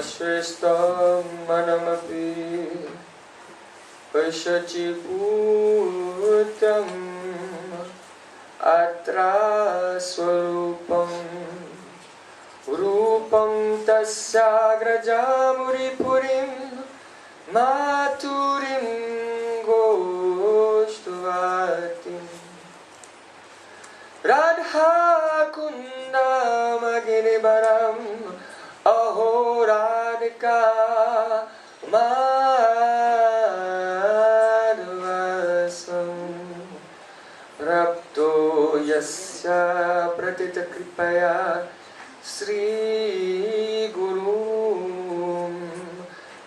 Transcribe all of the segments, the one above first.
Shrestha manamapi Pashachi bhutam Atra swarupam Rupam tasya grajamuri purim Maturim goshtuvatim Radha kunda maginibaram Aho radhika madhvasam Rapto yasya pratita kripaya Sri Guru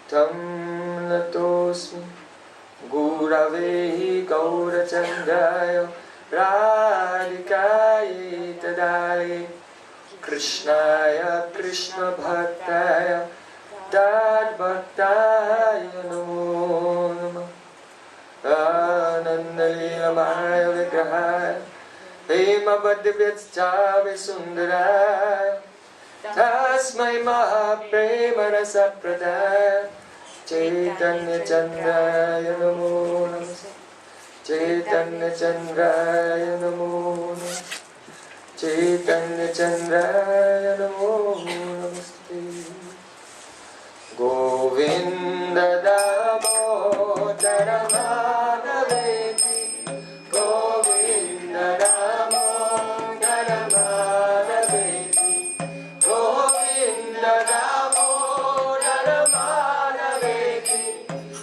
Tam natosmi Gurave Gaurachandaya Radhikaye Tadai Krishnaya Krishna Bhaktaya Tattva-brahm Namo Namah Ananda-lila Maya Vigrahaya Hema Vaidhi-Bhakti Sundaraya Tasmai Mahaprema Rasapradaya Chaitanya Chandraya Namo Namaste Chaitanya Chandraya Namo Namaste Chaitanya Chandraya Namo Namaste Govinda Damodara Madhaveti Govinda Damodara Madhaveti Govinda Damodara Madhaveti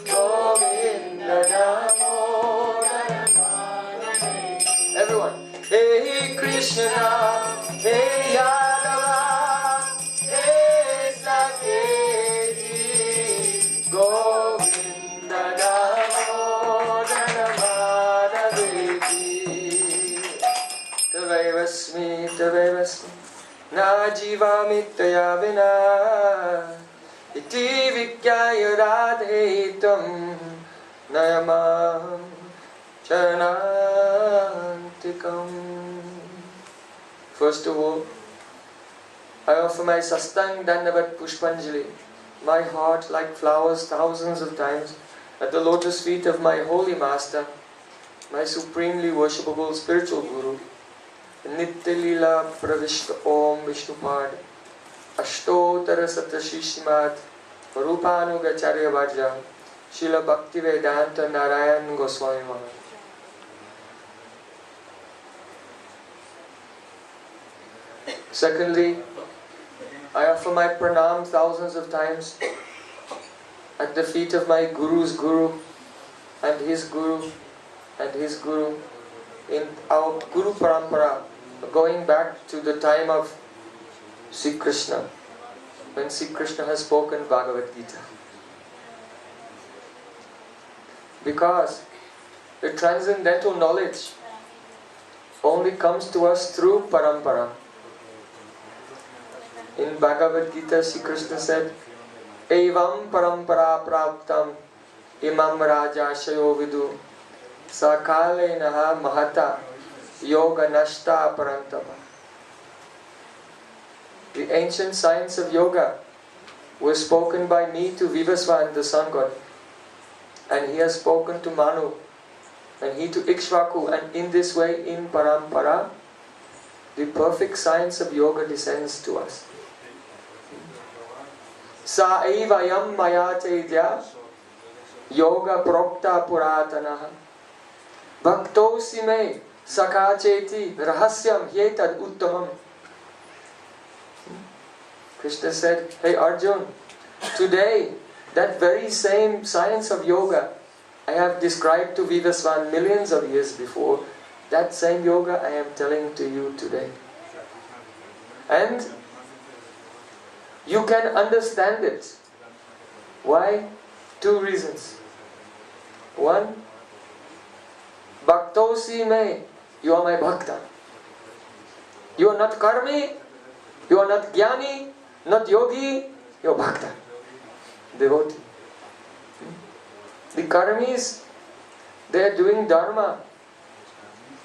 Govinda Damodara Madhaveti Everyone, Hey Krishna, Hey Yadava, Hey Saketi, Govinda Damodara Madhaveti Tavevasmi Najivami Taya Vina Iti Vikyaya Radhetam Nayamam Charanantikam. First of all, I offer my sastang dandavat pushpanjali, my heart like flowers thousands of times, at the lotus feet of my holy master, my supremely worshipable spiritual guru, Nitya-lila pravishta om Vishnupad, Ashtotara Satashishimat, Rupanuga-charya Vajra, Srila Bhakti-Vedanta Narayan Goswami Maharaj. Secondly, I offer my pranam thousands of times at the feet of my Guru's Guru and his Guru and his Guru in our Guru-Parampara, going back to the time of Sri Krishna, when Sri Krishna has spoken Bhagavad-Gita. Because the transcendental knowledge only comes to us through Parampara. In Bhagavad-Gita, Sri Krishna said, Evam parampara praptam imam raja shayo vidu sakale naha mahata yoga nashta parantapa. The ancient science of yoga was spoken by me to Vivaswan, the sun god, and he has spoken to Manu, and he to Ikshvaku, and in this way, in Parampara, the perfect science of yoga descends to us. Sa eva yam maya chaitya yoga prokta puratanaha bhaktosi me sakacheti rahasyam hyetad uttamam. Krishna said, hey Arjun, today that very same science of yoga I have described to Vivaswan millions of years before, that same yoga I am telling to you today. And you can understand it. Why? Two reasons. One, Bhaktosi me, you are my bhakta. You are not karmi, you are not jnani, not yogi, you are bhakta, devotee. The karmis, they are doing dharma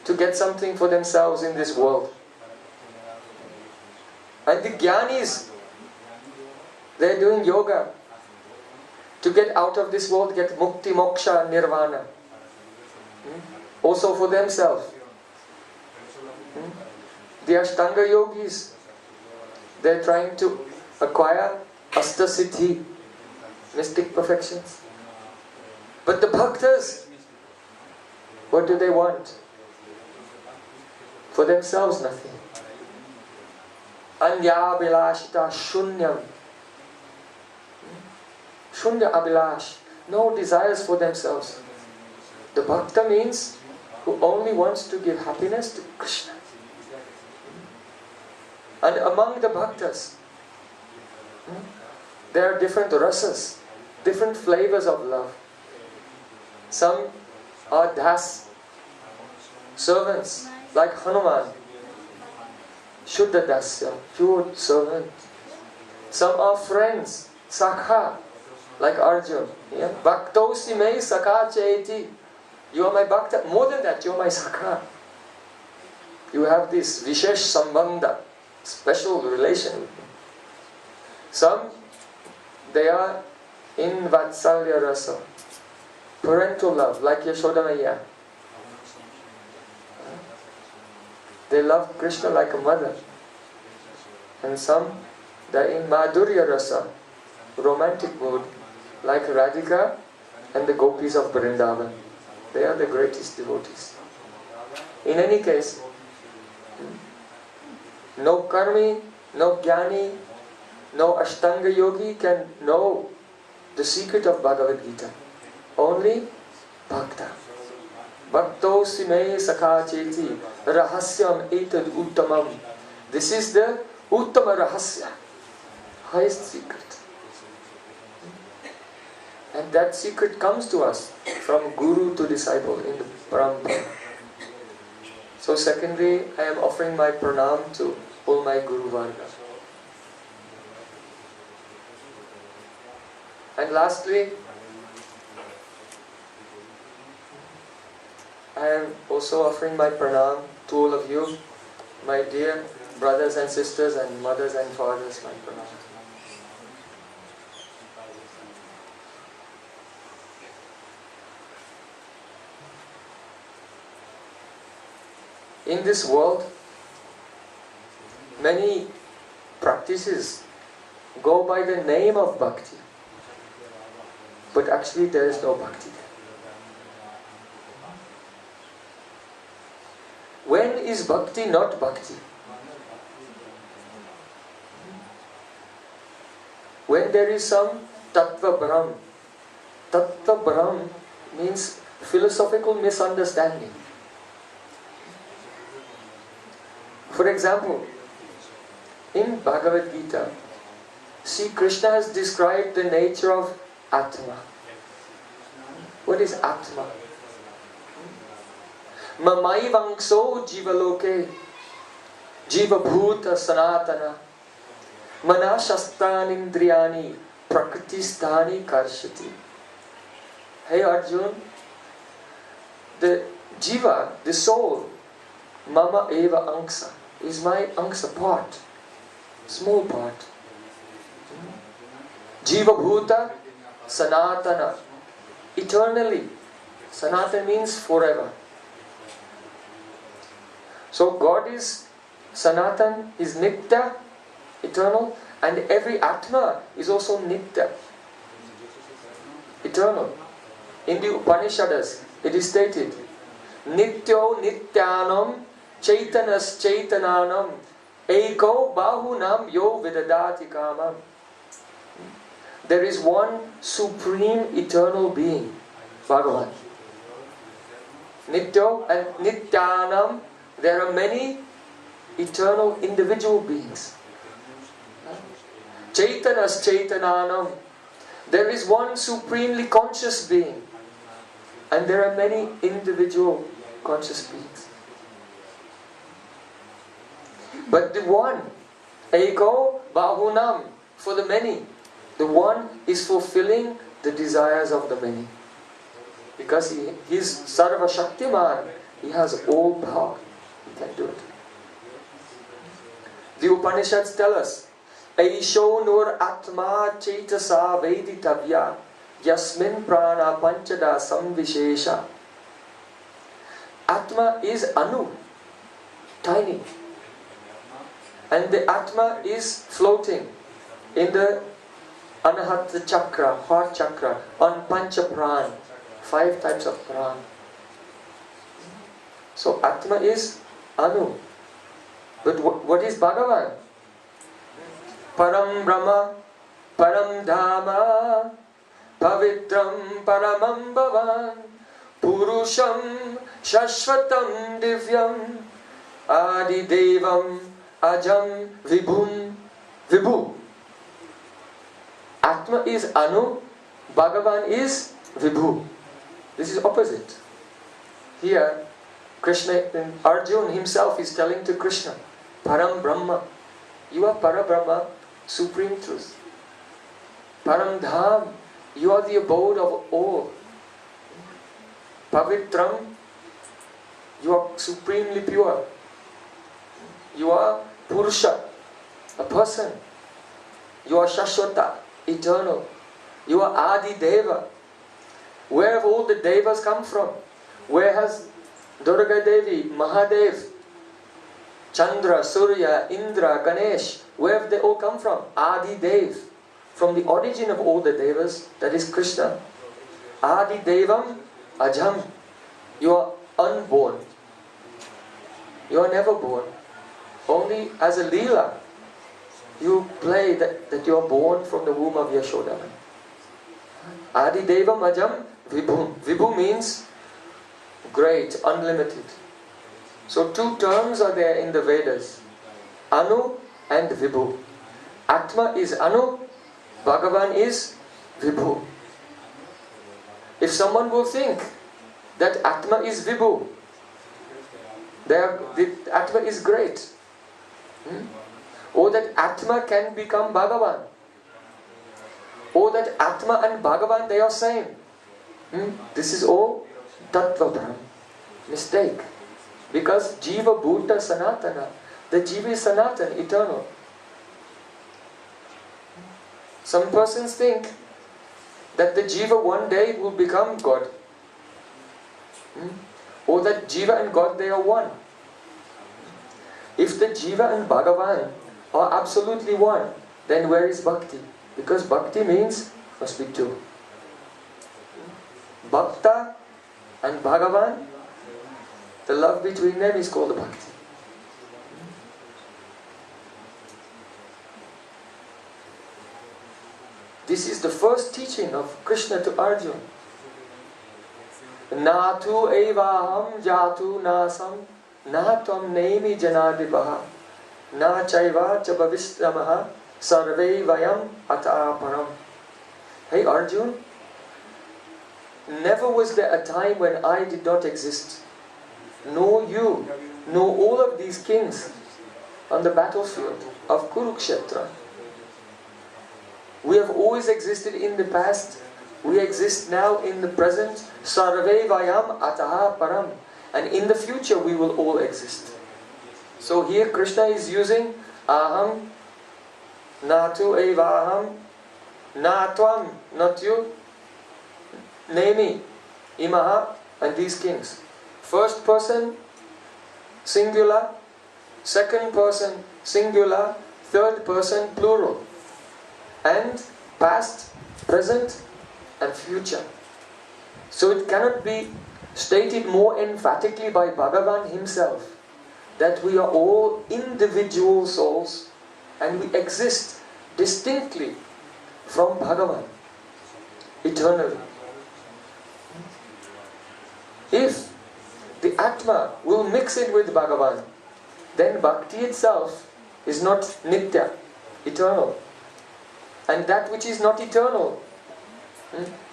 to get something for themselves in this world. And the jnanis, They're doing yoga to get out of this world, get mukti, moksha, nirvana. Also for themselves. The Ashtanga yogis, they're trying to acquire Ashtasiddhi, mystic perfections. But the bhaktas, what do they want? For themselves, nothing. Anya abhilashita shunyam. Shunya abhilash. No desires for themselves. The bhakta means who only wants to give happiness to Krishna. And among the bhaktas, there are different rasas, different flavors of love. Some are das, servants, like Hanuman, Shuddha Dasya, pure servant. Some are friends, Sakha, like Arjuna. Yeah? Bhaktosi me Sakha cheti. You are my bhakta. More than that, you are my Sakha. You have this Vishesh Sambandha, special relation with me. Some, they are in Vatsalya Rasa, parental love, like Yashoda Maya. They love Krishna like a mother. And some, they are in Madhurya Rasa, romantic mood, like Radhika and the gopis of Vrndavan. They are the greatest devotees. In any case, no karmi, no jnani, no ashtanga yogi can know the secret of Bhagavad-Gita. Only bhakta. Bhaktosi me sakha cheti rahasyam etad uttamam. This is the uttama rahasya, highest secret. And that secret comes to us from guru to disciple in the Parampara. So secondly, I am offering my pranam to all my Guru Varga. And lastly, I am also offering my pranam to all of you, my dear brothers and sisters and mothers and fathers, my pranam. In this world, many practices go by the name of bhakti, but actually there is no bhakti there. When is bhakti not bhakti? When there is some Tattva-brahm. Tattva-brahm means philosophical misunderstanding. For example, in Bhagavad-Gita, see, Krishna has described the nature of Atma. What is Atma? Mamaivangso jivaloke jivabhuta sanatana manashastanindriyani prakristani karshati. Hey Arjun, the jiva, the soul, mama eva angsa, is my angsa part, small part. Jiva bhuta sanatana, eternally. Sanatana means forever. So God is sanatan, is nitya, eternal, and every atma is also nitya, eternal. In the Upanishads it is stated, nityo nityanam chaitanas chaitananam eko bahunam yo vidadati kamam. There is one supreme eternal being, Bhagavan. Nityo and nityanam, there are many eternal individual beings. Chaitanas chaitananam, there is one supremely conscious being. And there are many individual conscious beings. But the one, ego bahunam, for the many, the one is fulfilling the desires of the many. Because he is Sarva Shaktiman, he has all power, he can do it. The Upanishads tell us, Aisho nur atma chetasa veditavya yasmin prana panchada samvishesha. Atma is anu, tiny. And the Atma is floating in the Anahata Chakra, heart chakra, on Pancha Pran, 5 types of Pran. So Atma is Anu. But what is Bhagavan? Param Brahma, Param Dhamma, Pavitram Paramam Bhavan, Purusham Shashvatam Divyam, Adi Devam Ajam Vibhum Vibhu. Atma is Anu, Bhagavan is Vibhu. This is opposite. Here, Krishna, Arjuna himself is telling to Krishna, Param Brahma, you are Para Brahma, Supreme Truth. Param Dham, you are the abode of all. Pavitram, you are supremely pure. You are Purusha, a person. You are Shashwata, eternal. You are Adi Deva. Where have all the Devas come from? Where has Durga Devi, Mahadev, Chandra, Surya, Indra, Ganesh, where have they all come from? Adi Dev. From the origin of all the Devas, that is Krishna. Adi Devam Ajam. You are unborn. You are never born. Only as a Leela, you play that you are born from the womb of Yashoda. Adi Devam Ajam Vibhu. Vibhu means great, unlimited. So 2 terms are there in the Vedas. Anu and Vibhu. Atma is Anu, Bhagavan is Vibhu. If someone will think that Atma is Vibhu, the Atma is great, or that Atma can become Bhagavan, or that Atma and Bhagavan they are same, this is all Tattva-brahm, mistake. Because Jiva Bhuta Sanatana, the Jiva is Sanatan, eternal. Some persons think that the Jiva one day will become God, or that Jiva and God they are one. If the Jiva and Bhagavan are absolutely one, then where is Bhakti? Because Bhakti means must be 2. Bhakta and Bhagavan, the love between them is called Bhakti. This is the first teaching of Krishna to Arjuna. Natu evaham jatu nasam natam nemi janadipaha na chaiva chabhavishramaha sarve vayam ataparam. Hey Arjuna, never was there a time when I did not exist. Nor you, nor all of these kings on the battlefield of Kurukshetra. We have always existed in the past. We exist now in the present. Sarve vayam ataha param. And in the future we will all exist. So here Krishna is using aham, natu evaham, natvam, not you, nemi, imaha, and these kings. First person, singular. Second person, singular. Third person, plural. And past, present, and future. So it cannot be stated more emphatically by Bhagavan himself that we are all individual souls and we exist distinctly from Bhagavan eternally. If the Atma will mix in with Bhagavan, then Bhakti itself is not Nitya, eternal. And that which is not eternal,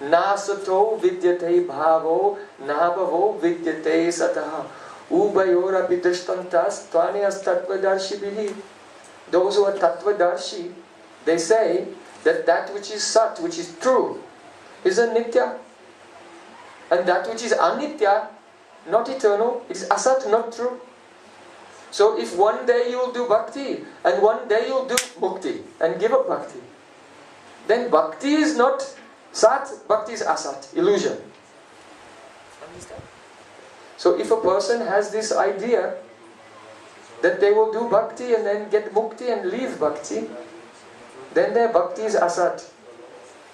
nasato vidyate bhavo nabhavo vidyate sataha ubayora bidrishtantas tvanyas tattva-darshibihi. Those who are tattva-darshi, they say that that which is sat, which is true, is a nitya. And that which is anitya, not eternal, is asat, not true. So if one day you will do bhakti, and one day you will do mukti, and give up bhakti, then bhakti is not sat, bhakti is asat, illusion. Understand? So if a person has this idea that they will do bhakti and then get mukti and leave bhakti, then their bhakti is asat.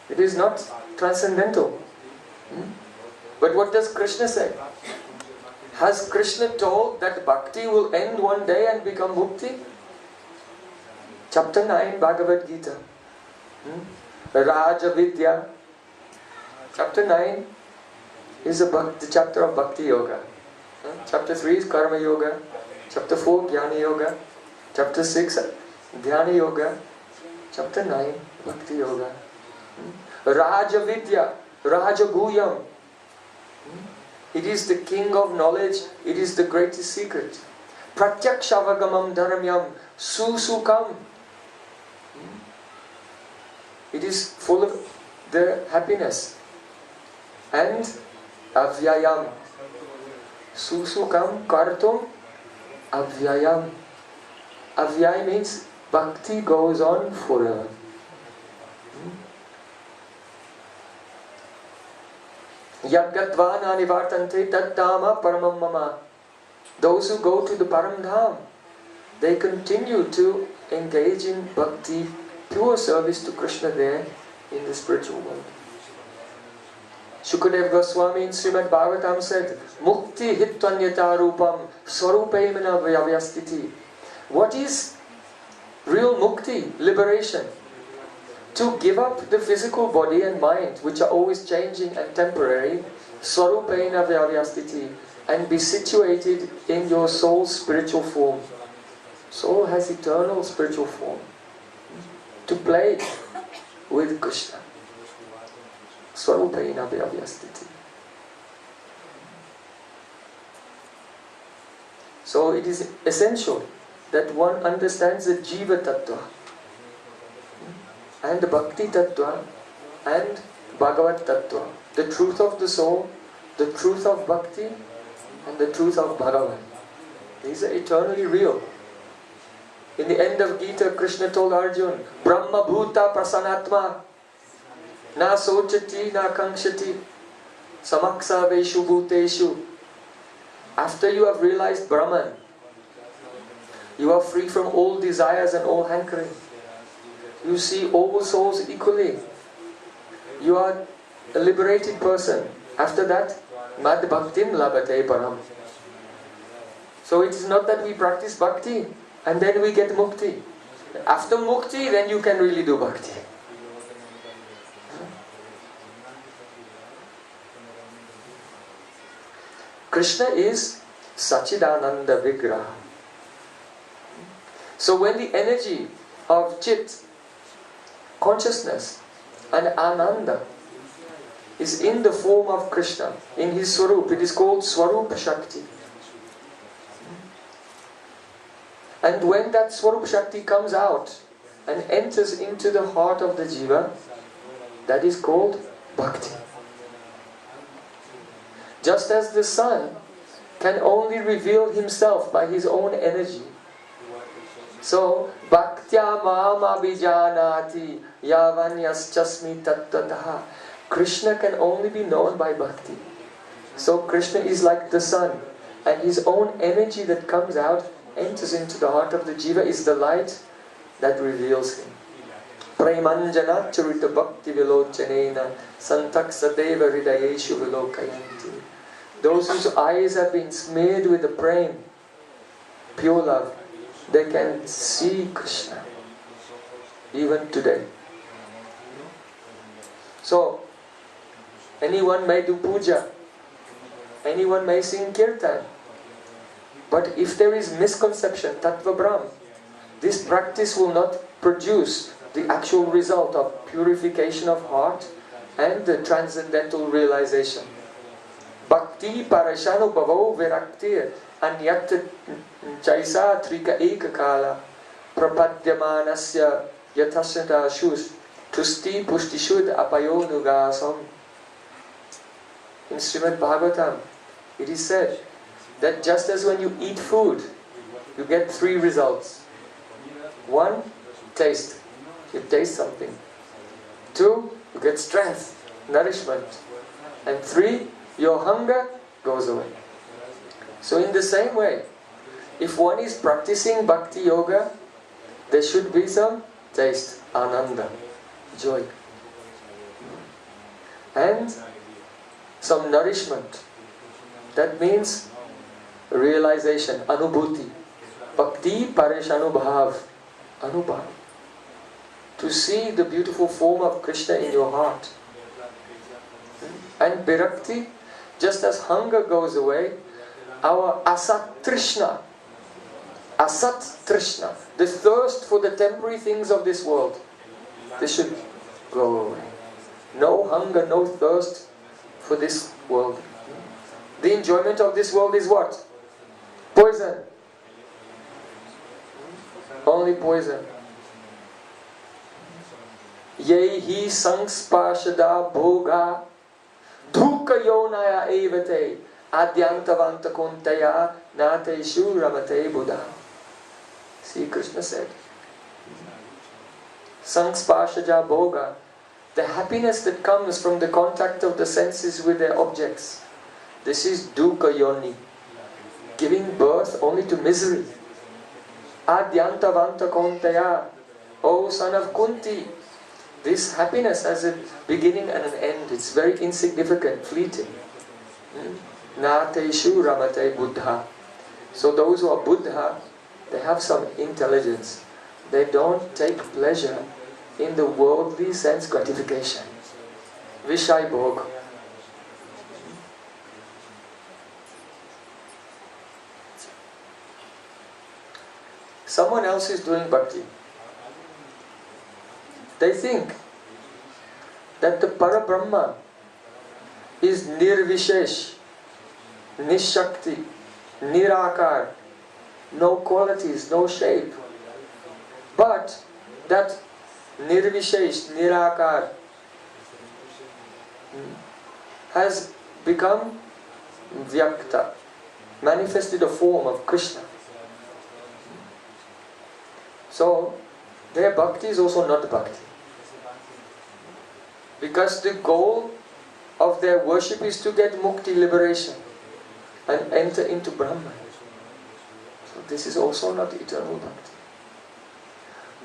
It is not transcendental. But what does Krishna say? Has Krishna told that bhakti will end one day and become mukti? Chapter 9, Bhagavad-Gita. Raja Vidya. Chapter 9 is the chapter of Bhakti Yoga. Chapter 3 is Karma Yoga. Chapter 4, Jnana Yoga. Chapter 6, Dhyana Yoga. Chapter 9, Bhakti Yoga. Raja Vidya, Raja Guyam. It is the king of knowledge. It is the greatest secret. Pratyaksavagamam dharamyam susukam. It is full of the happiness. And avyayam. Susukam kartum avyayam. Avyay means bhakti goes on forever. Yadgatvana nivartante tattama paramam mama. Those who go to the Param-dham, they continue to engage in bhakti, pure service to Krishna there in the spiritual world. Shukadeva Goswami in Srimad Bhagavatam said, Mukti hitvanyata rupam swarupemana vyavastiti. What is real mukti, liberation? To give up the physical body and mind, which are always changing and temporary, swarupena vyavastiti, and be situated in your soul's spiritual form. Soul has eternal spiritual form. To play with Krishna. Swarupena vyavastiti. So it is essential that one understands the Jiva Tattva and the Bhakti Tattva and Bhagavad Tattva. The truth of the soul, the truth of Bhakti and the truth of Bhagavan. These are eternally real. In the end of Gita, Krishna told Arjuna, Brahma Bhuta Prasanatma Na Sochati Na Kankshati Samaksa Veshu Bhuteshu. After you have realized Brahman, you are free from all desires and all hankering. You see all souls equally. You are a liberated person. After that, Mad Bhaktim Labate Param. So it is not that we practice bhakti and then we get mukti. After mukti, then you can really do bhakti. Krishna is Sachidananda Vigraha. So when the energy of Chit, consciousness and Ananda is in the form of Krishna, in his Swarup, it is called Swarup Shakti. And when that Swarup Shakti comes out and enters into the heart of the Jiva, that is called Bhakti. Just as the sun can only reveal himself by his own energy, so Bhaktya Mam Abhijanati Yavanyaschasmi Tattataha. Krishna can only be known by bhakti. So Krishna is like the sun, and his own energy that comes out enters into the heart of the jiva is the light that reveals him. Premanjana charita bhakti vilochanena santaksa deva hridayeshu vilokayanti. Those whose eyes have been smeared with the prem, pure love, they can see Krishna even today. So, anyone may do puja, anyone may sing kirtan, but if there is misconception, Tattva-brahm, this practice will not produce the actual result of purification of heart and the transcendental realization. Bhakti parashanu bhavo viraktir anyat chaisa trika ekakala prapadyamanasya yatasata shus tusti puštishud apayonugasam. In Srimad Bhagavatam, it is said that just as when you eat food, you get 3 results. 1, taste. You taste something. 2, you get strength, nourishment. And 3, your hunger goes away. So in the same way, if one is practicing bhakti yoga, there should be some taste, ananda, joy. And some nourishment. That means realization, anubhuti. Bhakti parishanubhav. Anubhav. To see the beautiful form of Krishna in your heart. And virakti, just as hunger goes away, our asat trishna, the thirst for the temporary things of this world, this should go away. No hunger, no thirst for this world. The enjoyment of this world is what? Poison. Only poison. Yehi sangsparshada bhoga dhuka yonaya evate adyantavanta kuntaya nateshu ramate buddha. See, Krishna said, sangsparshaja bhoga, the happiness that comes from the contact of the senses with their objects. This is dukkha yoni, giving birth only to misery. Adyantavanta kuntaya, O son of Kunti, this happiness has a beginning and an end. It's very insignificant, fleeting. Nateshu ramate buddha. So those who are Buddha, they have some intelligence. They don't take pleasure in the worldly sense gratification. Vishai bhog. Someone else is doing bhakti. They think that the Para-Brahma is nirvishesh, nishakti, nirakar, no qualities, no shape. But that nirvishesh, nirakar has become vyakta, manifested a form of Krishna. So their bhakti is also not bhakti. Because the goal of their worship is to get mukti, liberation, and enter into Brahman. So this is also not eternal bhakti.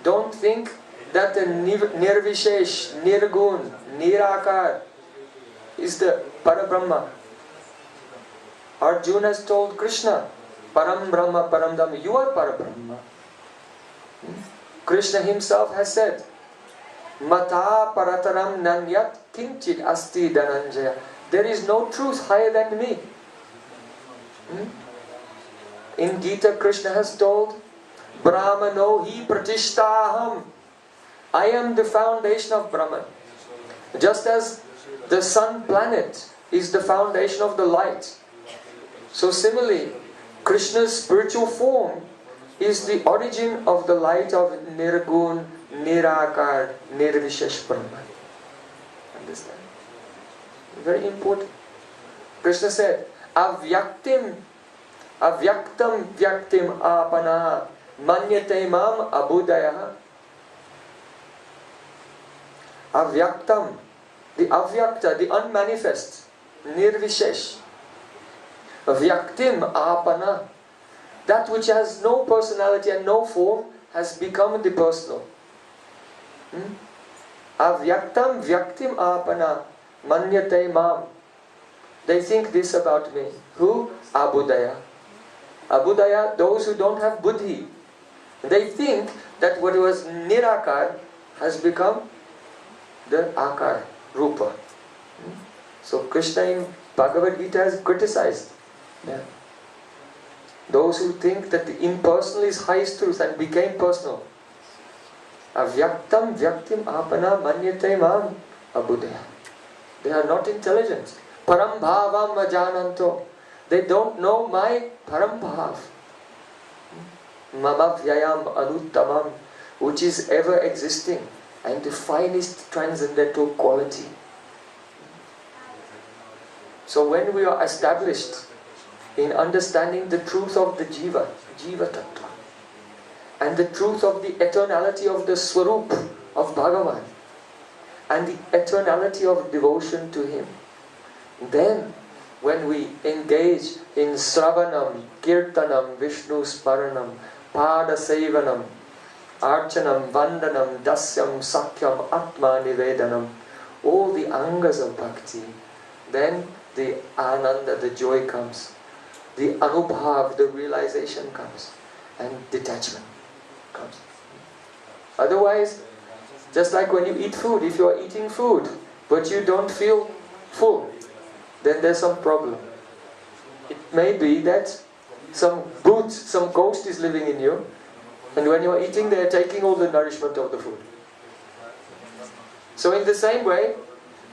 Don't think that the nirvishesh, nirgun, nirakar is the Para-Brahma. Arjuna has told Krishna, Param Brahma, Param Dhamma, you are Para-Brahma. Krishna himself has said, Mata parataram nanyat kinchid asti dhananjaya. There is no truth higher than me. In Geeta, Krishna has told, Brahmano hi pratishtaham. I am the foundation of Brahman. Just as the sun planet is the foundation of the light. So similarly, Krishna's spiritual form is the origin of the light of Nirgun, Nirakar, Nirvishesh Brahman. Understand? Very important. Krishna said, Avyaktam vyaktim apana manyate mam abudaya. Avyaktam, the avyakta, the unmanifest, nirvishesh. Vyaktim apana, that which has no personality and no form has become the personal. Avyaktam vyaktim apana manyate mam. They think this about me. Who? Abudaya. Abudaya, those who don't have buddhi. They think that what was nirakar has become the akar, rupa. So Krishna in Bhagavad-Gita has criticized those who think that the impersonal is highest truth and became personal. Avyaktam vyaktim apana manyate mam abudaya. They are not intelligent. Param bhavam ajananto. They don't know my param bhav. Mama vyayam anuttamam, which is ever existing and the finest transcendental quality. So when we are established in understanding the truth of the jiva, jiva tattva, and the truth of the eternality of the Swarup of Bhagavan and the eternality of devotion to Him, then when we engage in Sravanam, Kirtanam, Vishnu Sparanam, Pada Sevanam, Archanam, Vandanam, Dasyam, Sakyam, Atma Nivedanam, all the angas of bhakti, then the ananda, the joy comes, the anubhav, the realization comes, and detachment comes. Otherwise, just like when you eat food, if you are eating food but you don't feel full, then there's some problem. It may be that some brute, some ghost is living in you, and when you are eating, they are taking all the nourishment of the food. So in the same way,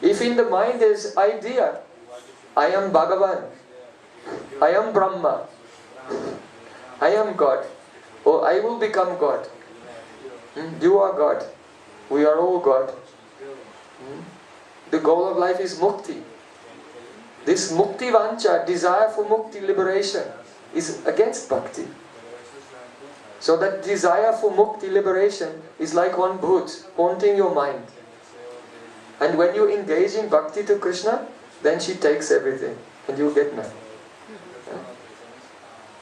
if in the mind there's idea, I am Bhagavan, I am Brahma, I am God, or I will become God. You are God, we are all God. The goal of life is mukti. This mukti vancha, desire for mukti, liberation, is against bhakti. So that desire for mukti, liberation, is like one bhut haunting your mind. And when you engage in bhakti to Krishna, then she takes everything and you get none.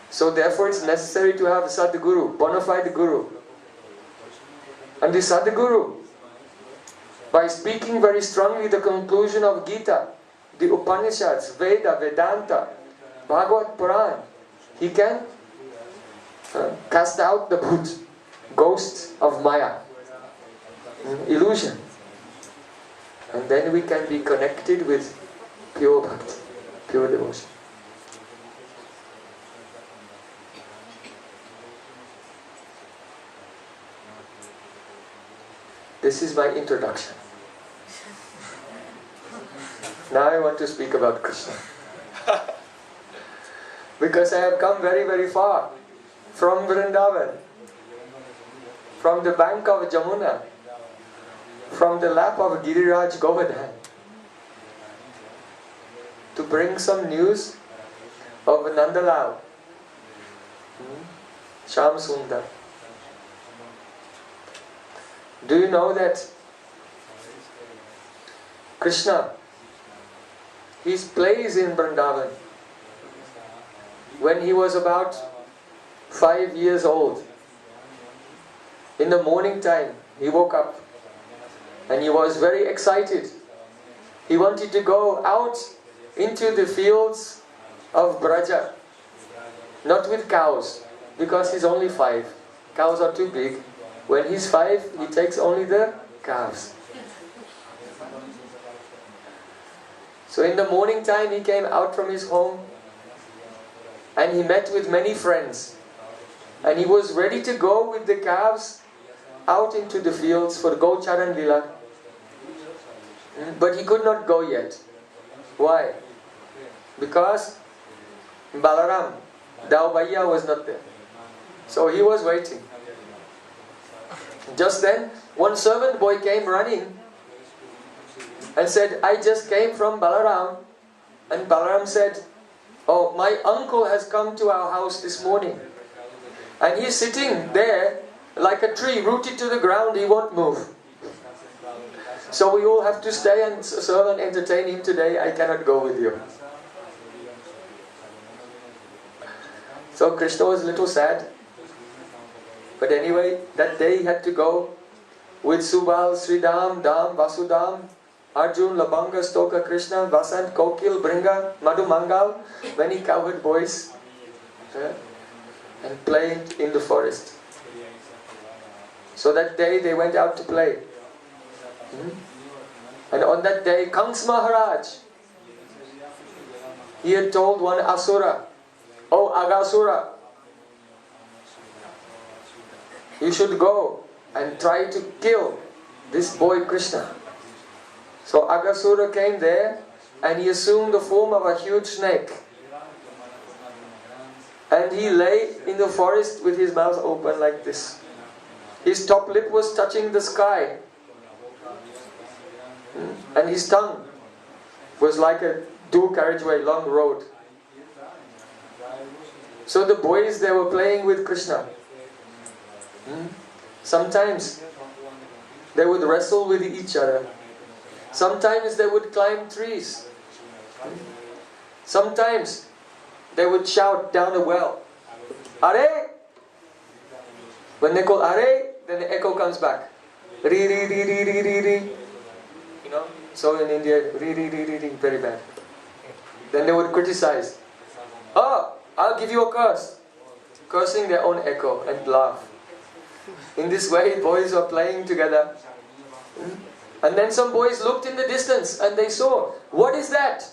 So therefore it's necessary to have a Sadguru, bona fide Guru. And the Sadguru, by speaking very strongly the conclusion of Gita, the Upanishads, Veda, Vedanta, Bhagavad-Puran, he can cast out the bhut, ghost of Maya, illusion. And then we can be connected with pure bhakti, pure devotion. This is my introduction. Now I want to speak about Krishna. Because I have come very, very far from Vrndavan, from the bank of Jamuna, from the lap of Giriraj Govardhan, to bring some news of Nandalal, Sham Sundar. Do you know that Krishna, his plays in Vrndavan, when he was about 5 years old, in the morning time, he woke up and he was very excited. He wanted to go out into the fields of Braja, not with cows, because he's only 5. Cows are too big. When he's 5, he takes only the calves. So in the morning time, he came out from his home and he met with many friends. And he was ready to go with the calves out into the fields for Krsna-lila. But he could not go yet. Why? Because Balaram, Daubhaiya, was not there. So he was waiting. Just then, one servant boy came running and said, I just came from Balaram. And Balaram said, oh, my uncle has come to our house this morning. And he's sitting there like a tree rooted to the ground, he won't move. So we all have to stay and serve and entertain him today. I cannot go with you. So Krishna was a little sad. But anyway, that day he had to go with Subal, Sridham, Dham, Vasudham, Arjun, Labanga, Stoka, Krishna, Vasant, Kokil, Bringa, Madhu Mangal, many cowherd boys, and played in the forest. So that day they went out to play. And on that day, Kans Maharaj, he had told one Asura, oh Agasura, you should go and try to kill this boy Krishna. So Agasura came there and he assumed the form of a huge snake. And he lay in the forest with his mouth open like this. His top lip was touching the sky. And his tongue was like a dual carriageway, long road. So the boys, they were playing with Krishna. Sometimes they would wrestle with each other. Sometimes they would climb trees. Sometimes they would shout down a well, "Are!" When they call "Are," then the echo comes back. "Ri, ri, ri, ri, ri, ri, ri." You know? So in India, "Ri, ri, ri, ri, ri," very bad. Then they would criticize. "Oh, I'll give you a curse." Cursing their own echo and laugh. In this way, boys are playing together. And then some boys looked in the distance and they saw, what is that?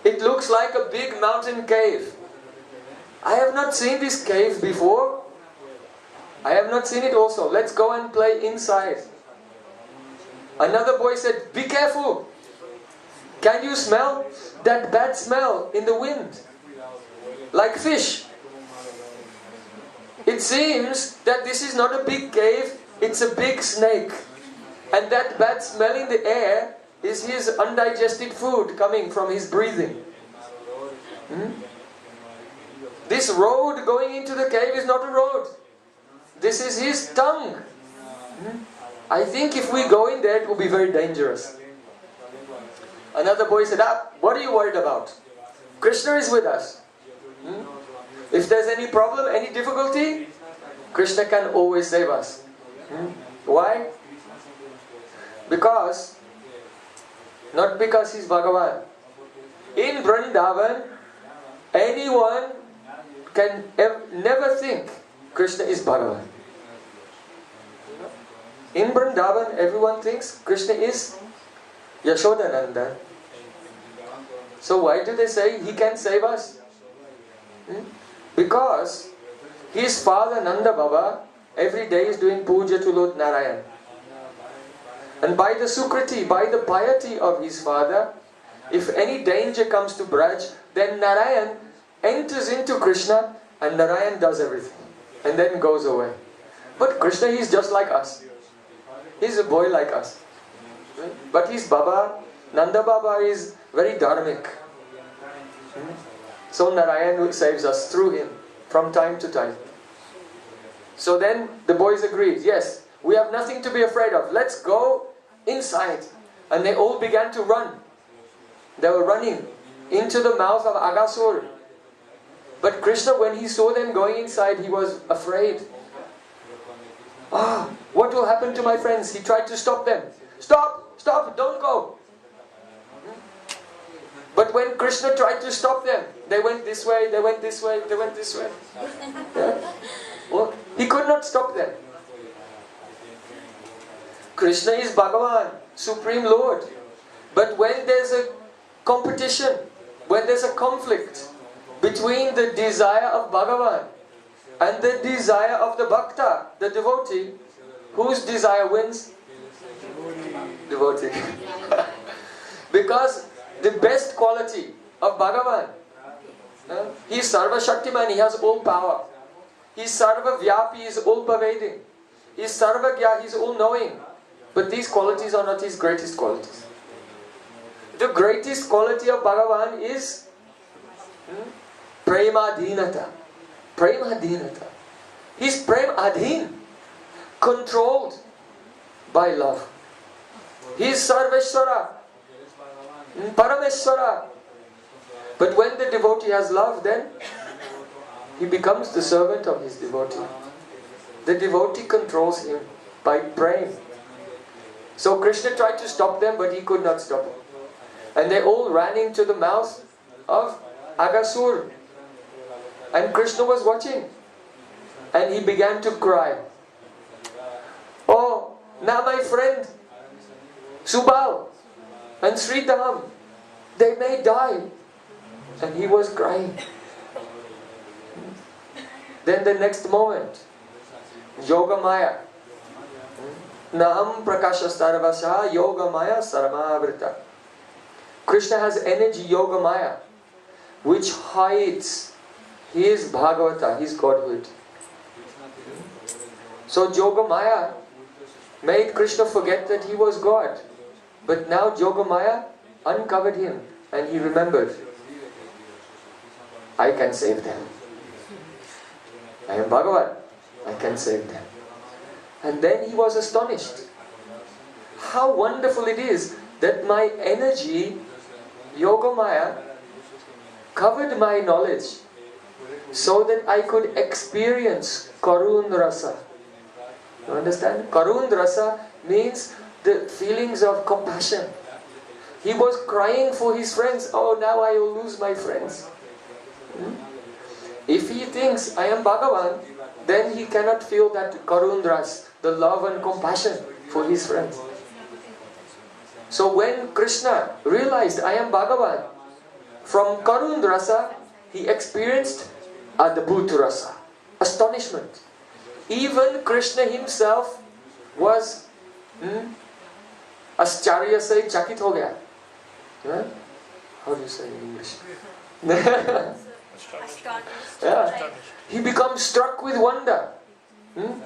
It looks like a big mountain cave. I have not seen this cave before. I have not seen it also. Let's go and play inside. Another boy said, be careful. Can you smell that bad smell in the wind? Like fish. It seems that this is not a big cave, it's a big snake. And that bad smell in the air is his undigested food coming from his breathing. This road going into the cave is not a road. This is his tongue. I think if we go in there, it will be very dangerous. Another boy said, what are you worried about? Krishna is with us. If there's any problem, any difficulty, Krishna can always save us. Why? Not because he's Bhagavan. In Vrndavan, anyone can never think Krishna is Bhagavan. In Vrndavan, everyone thinks Krishna is Yashodananda. So why do they say he can save us? Because his father Nanda Baba every day is doing puja to Lord Narayan. And by the sukriti, by the piety of his father, if any danger comes to Braj, then Narayan enters into Krishna and Narayan does everything. And then goes away. But Krishna, he's just like us. He's a boy like us. But his Baba, Nanda Baba, is very dharmic. So Narayan saves us through him from time to time. So then the boys agreed, yes, we have nothing to be afraid of. Let's go inside. And they all began to run. They were running into the mouth of Agasura. But Krishna, when he saw them going inside, he was afraid. What will happen to my friends? He tried to stop them. Stop! Stop! Don't go! But when Krishna tried to stop them, they went this way, they went this way, they went this way. Yeah. Well, he could not stop them. Krishna is Bhagavan, Supreme Lord. But when there's a competition, when there's a conflict between the desire of Bhagavan and the desire of the bhakta, the devotee, whose desire wins? Devotee. Because the best quality of Bhagavan, he is Sarva Shaktiman, he has all power. He is Sarva Vyapi, he is all pervading. He is Sarva Gya, he is all knowing. But these qualities are not his greatest qualities. The greatest quality of Bhagavan is Premadhinata. Premadhinata. He is Prem Adhin, controlled by love. He is Sarveshwara, Parameshwara. But when the devotee has love, then he becomes the servant of his devotee. The devotee controls him by praying. So Krishna tried to stop them, but he could not stop them. And they all ran into the mouth of Agasura. And Krishna was watching. And he began to cry. Oh, now my friend Subal and Sridham, they may die. And he was crying. Then the next moment, Yogamaya. Naham prakasha sarvasya yogamaya sarmavrita. Krishna has energy yogamaya, which hides his Bhagavata, his Godhood. So Yogamaya made Krishna forget that he was God. But now Yogamaya uncovered him and he remembered, I can save them. I am Bhagavan. I can save them. And then he was astonished. How wonderful it is that my energy, Yogamaya, covered my knowledge so that I could experience Karun Rasa. You understand? Karun Rasa means the feelings of compassion. He was crying for his friends. Oh, now I will lose my friends. If he thinks I am Bhagavan, then he cannot feel that Karun Rasa, the love and compassion for his friends. So when Krishna realized I am Bhagavan, from Karun Rasa, he experienced Adbhut Rasa, astonishment. Even Krishna himself was Ascharya se chakit ho gaya. How do you say in English? Yeah. He becomes struck with wonder.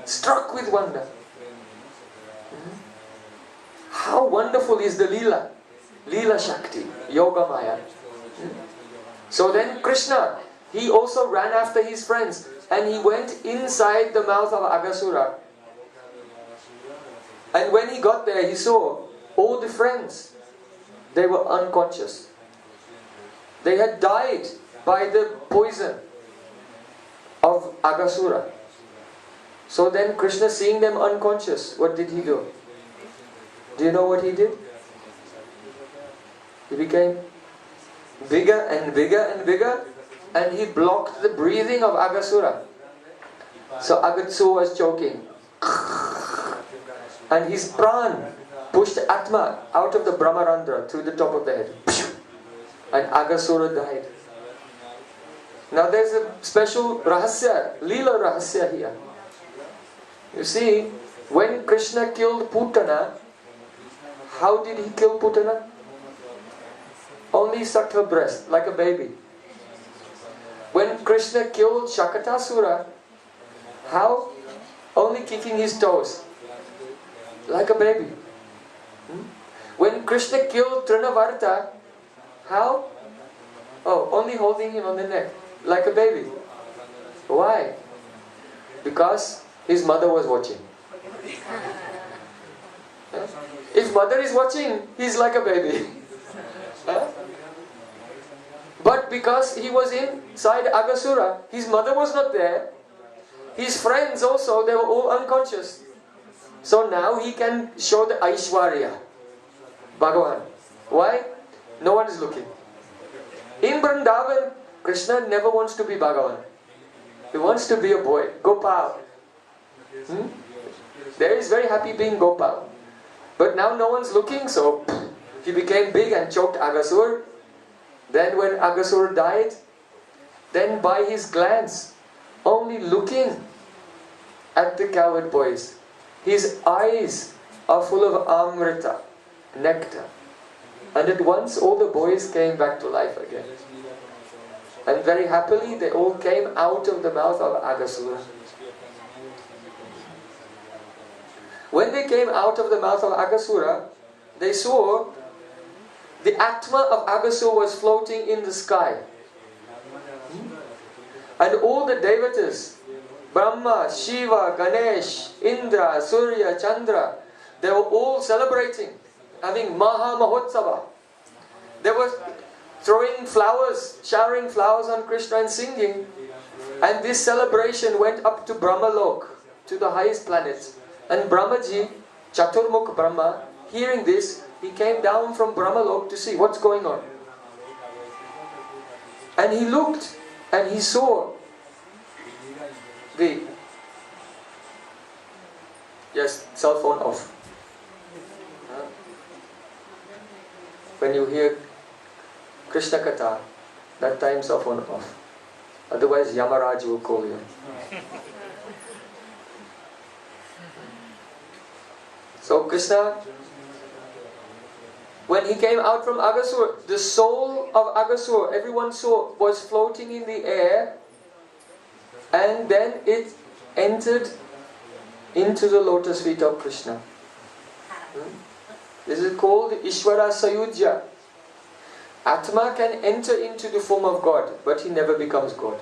Struck with wonder. How wonderful is the Leela? Leela Shakti, Yoga Maya. So then Krishna, he also ran after his friends and he went inside the mouth of Agasura. And when he got there, he saw all the friends. They were unconscious. They had died by the poison of Agasura. So then Krishna, seeing them unconscious, what did he do? Do you know what he did? He became bigger and bigger and bigger, and he blocked the breathing of Agasura. So Agasura was choking. And his pran pushed Atma out of the Brahmarandra through the top of the head. And Agasura died. Now there's a special rahasya, Leela rahasya here. You see, when Krishna killed Putana, how did he kill Putana? Only sucked her breast, like a baby. When Krishna killed Shakatasura, how? Only kicking his toes, like a baby. When Krishna killed Trinavarta, how? Oh, only holding him on the neck, like a baby. Why? Because his mother was watching. If mother is watching, he's like a baby. But because he was inside Agasura, his mother was not there. His friends also, they were all unconscious. So now he can show the Aishwarya, Bhagavan. Why? No one is looking. In Vrndavan, Krishna never wants to be Bhagavan. He wants to be a boy, Gopal. There is very happy being Gopal. But now no one's looking, so he became big and choked Agasura. Then when Agasura died, then by his glance, only looking at the cowherd boys, his eyes are full of amrita, nectar. And at once all the boys came back to life again. And very happily they all came out of the mouth of Agasura. When they came out of the mouth of Agasura, they saw the Atma of Agasura was floating in the sky. And all the Devatas, Brahma, Shiva, Ganesh, Indra, Surya, Chandra, they were all celebrating, having Maha Mahotsava. They were throwing flowers, showering flowers on Krishna and singing. And this celebration went up to Brahmalok, to the highest planet. And Brahmaji, Chaturmukh Brahma, hearing this, he came down from Brahmalok to see what's going on. And he looked and he saw the... Yes, cell phone off. When you hear Krishna Katha, that time cell phone off. Otherwise Yamaraj will call you. So Krishna, when he came out from Agasura, the soul of Agasura, everyone saw, was floating in the air, and then it entered into the lotus feet of Krishna. This is called Ishvara Sayujya. Atma can enter into the form of God, but he never becomes God.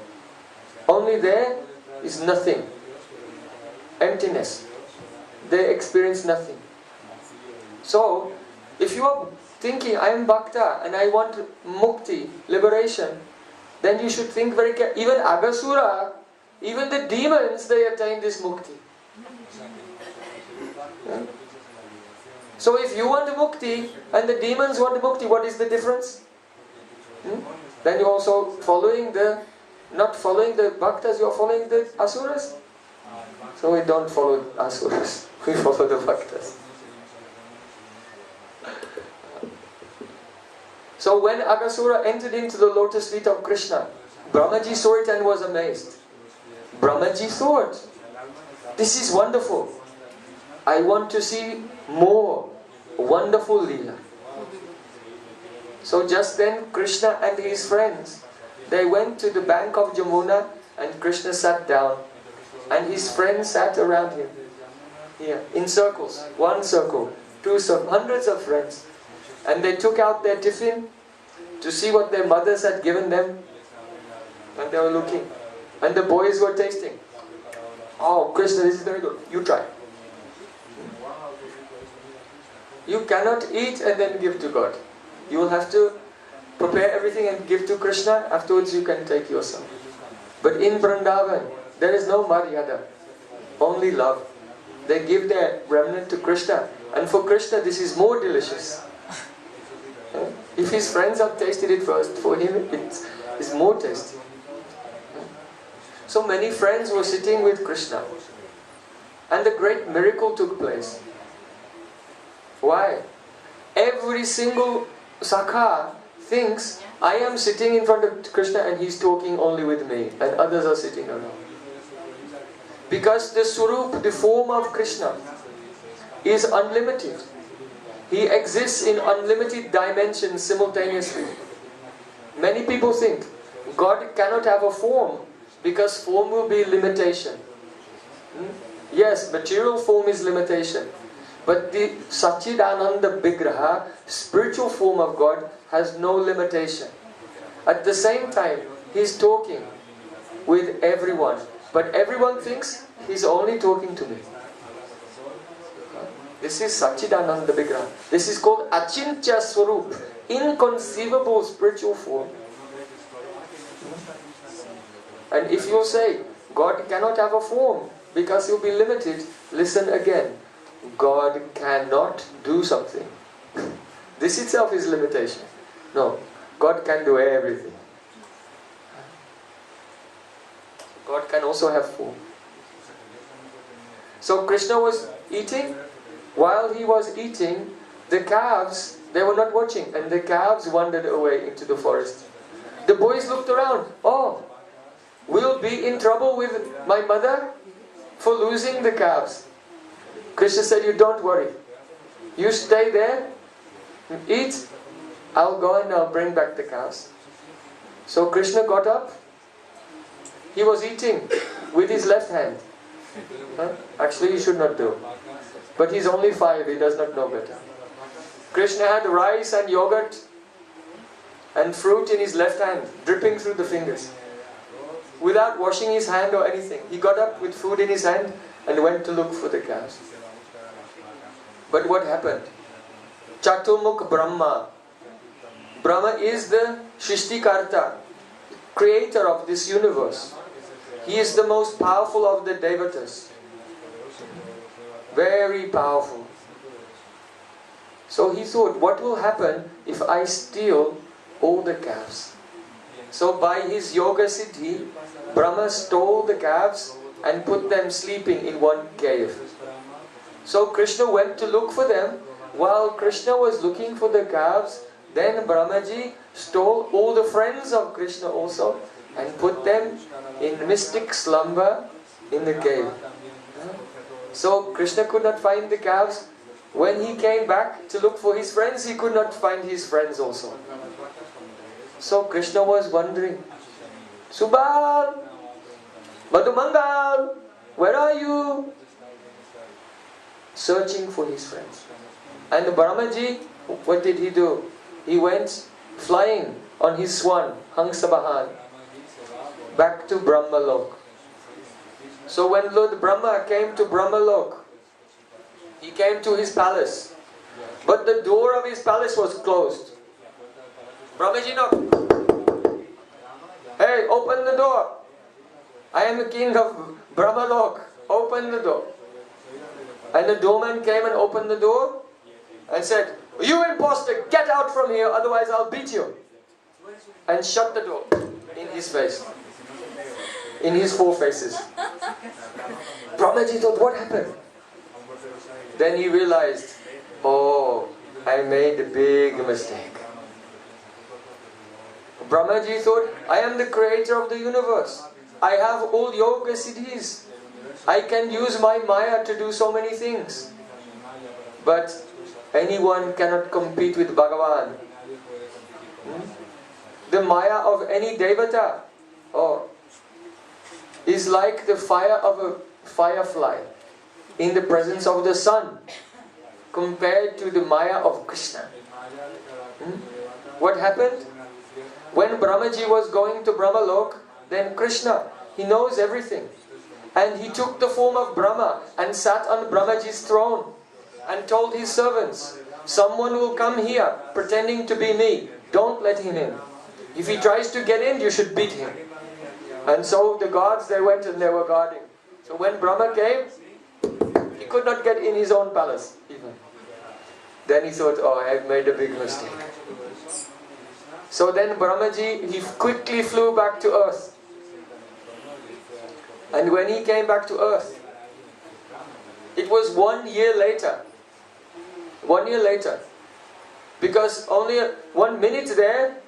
Only there is nothing. emptiness. They experience nothing. So, if you are thinking, I am bhakta and I want mukti, liberation, then you should think very carefully. Even Agasura, even the demons, they attain this mukti. Yeah? So if you want mukti and the demons want mukti, what is the difference? Then you're also not following the bhaktas, you're following the asuras. So we don't follow asuras, we follow the bhaktas. So when Agasura entered into the lotus feet of Krishna, Brahmaji saw it and was amazed. Brahmaji thought, this is wonderful. I want to see more wonderful Leela. So just then Krishna and his friends, they went to the bank of Jamuna and Krishna sat down and his friends sat around him. Here, in circles. 1 circle, 2 circles, hundreds of friends. And they took out their tiffin to see what their mothers had given them. And they were looking. And the boys were tasting. Oh, Krishna, this is very good. You try. You cannot eat and then give to God. You will have to prepare everything and give to Krishna. Afterwards you can take yourself. But in Vrndavan, there is no maryada. Only love. They give their remnant to Krishna. And for Krishna this is more delicious. If his friends have tasted it first, for him it is more tasty. So many friends were sitting with Krishna. And a great miracle took place. Why? Every single Sakha thinks, I am sitting in front of Krishna and he's talking only with me and others are sitting around. Because the Swarup, the form of Krishna, is unlimited. He exists in unlimited dimensions simultaneously. Many people think God cannot have a form because form will be limitation. Yes, material form is limitation. But the Satchidananda Vigraha, spiritual form of God, has no limitation. At the same time, He is talking with everyone. But everyone thinks He's only talking to me. This is Satchidananda Vigraha. This is called Achintya Swarup, inconceivable spiritual form. And if you say, God cannot have a form because He'll be limited, listen again. God cannot do something. This itself is limitation. No, God can do everything. God can also have form. So Krishna was eating. While he was eating, the calves, they were not watching, and the calves wandered away into the forest. The boys looked around. Oh, we'll be in trouble with my mother for losing the calves. Krishna said, you don't worry. You stay there, eat, I'll go and I'll bring back the cows. So Krishna got up. He was eating with his left hand. Actually, he should not do. But he's only 5, he does not know better. Krishna had rice and yogurt and fruit in his left hand, dripping through the fingers. Without washing his hand or anything. He got up with food in his hand and went to look for the cows. But what happened? Chaturmukh Brahma. Brahma is the Shrishtikarta, creator of this universe. He is the most powerful of the Devatas. Very powerful. So he thought, what will happen if I steal all the calves? So by his yoga siddhi, Brahma stole the calves and put them sleeping in one cave. So Krishna went to look for them. While Krishna was looking for the calves, then Brahmaji stole all the friends of Krishna also and put them in mystic slumber in the cave. So Krishna could not find the calves. When he came back to look for his friends, he could not find his friends also. So Krishna was wondering, Subal, Madhumangal, where are you? Searching for his friends. And Brahmaji, what did he do? He went flying on his swan, Hansabahan, back to Brahmalok. So when Lord Brahma came to Brahmalok, he came to his palace, but the door of his palace was closed. Brahmaji knocked. Hey, open the door. I am the king of Brahmalok. Open the door. And the doorman came and opened the door and said, "You imposter, get out from here, otherwise I'll beat you." And shut the door in his face. In his four faces. Brahmaji thought, what happened? Then he realized, oh, I made a big mistake. Brahmaji thought, I am the creator of the universe. I have all yoga siddhis. I can use my maya to do so many things. But anyone cannot compete with Bhagavan. The maya of any devata is like the fire of a firefly in the presence of the sun compared to the maya of Krishna. What happened? When Brahmaji was going to Brahmalok, then Krishna, he knows everything. And he took the form of Brahma and sat on Brahmaji's throne and told his servants, someone will come here pretending to be me. Don't let him in. If he tries to get in, you should beat him. And so the guards, they went and they were guarding. So when Brahma came, he could not get in his own palace even. Then he thought, oh, I have made a big mistake. So then Brahmaji, he quickly flew back to earth. And when he came back to earth, it was 1 year later. 1 year later. Because only 1 minute there,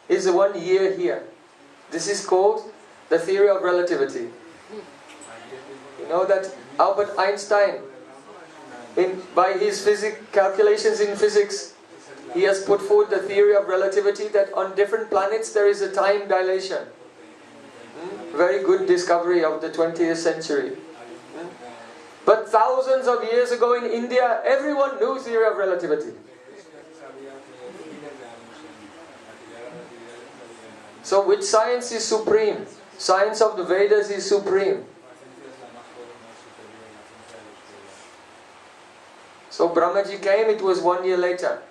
is 1 year here. This is called the theory of relativity. You know that Albert Einstein, by his calculations in physics, he has put forward the theory of relativity that on different planets there is a time dilation. Very good discovery of the 20th century. But thousands of years ago in India, everyone knew theory of relativity. So which science is supreme? Science of the Vedas is supreme. So Brahmaji came, it was 1 year later.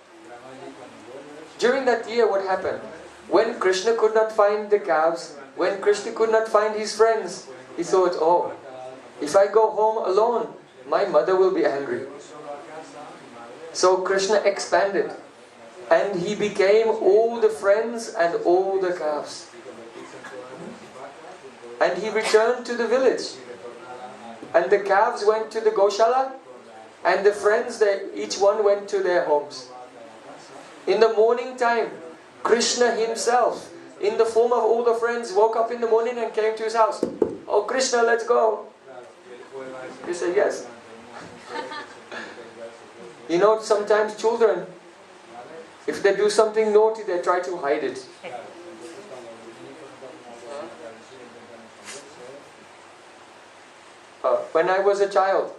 During that year, what happened? When Krishna could not find the calves, when Krishna could not find his friends, he thought, oh, if I go home alone, my mother will be angry. So Krishna expanded. And he became all the friends and all the calves. And he returned to the village. And the calves went to the Goshala. And the friends, each one went to their homes. In the morning time, Krishna himself, in the form of all the friends, woke up in the morning and came to his house. Oh, Krishna, let's go. He said, yes. You know, sometimes children, if they do something naughty, they try to hide it. When I was a child,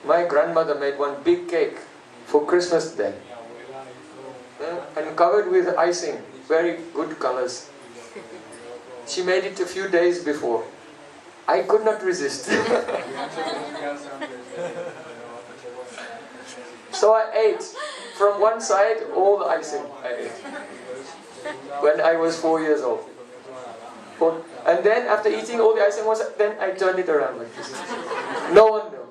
my grandmother made one big cake for Christmas Day. And covered with icing, very good colors. She made it a few days before. I could not resist. So I ate from one side all the icing I ate when I was 4 years old. And then after eating all the icing, then I turned it around like this. No one knew.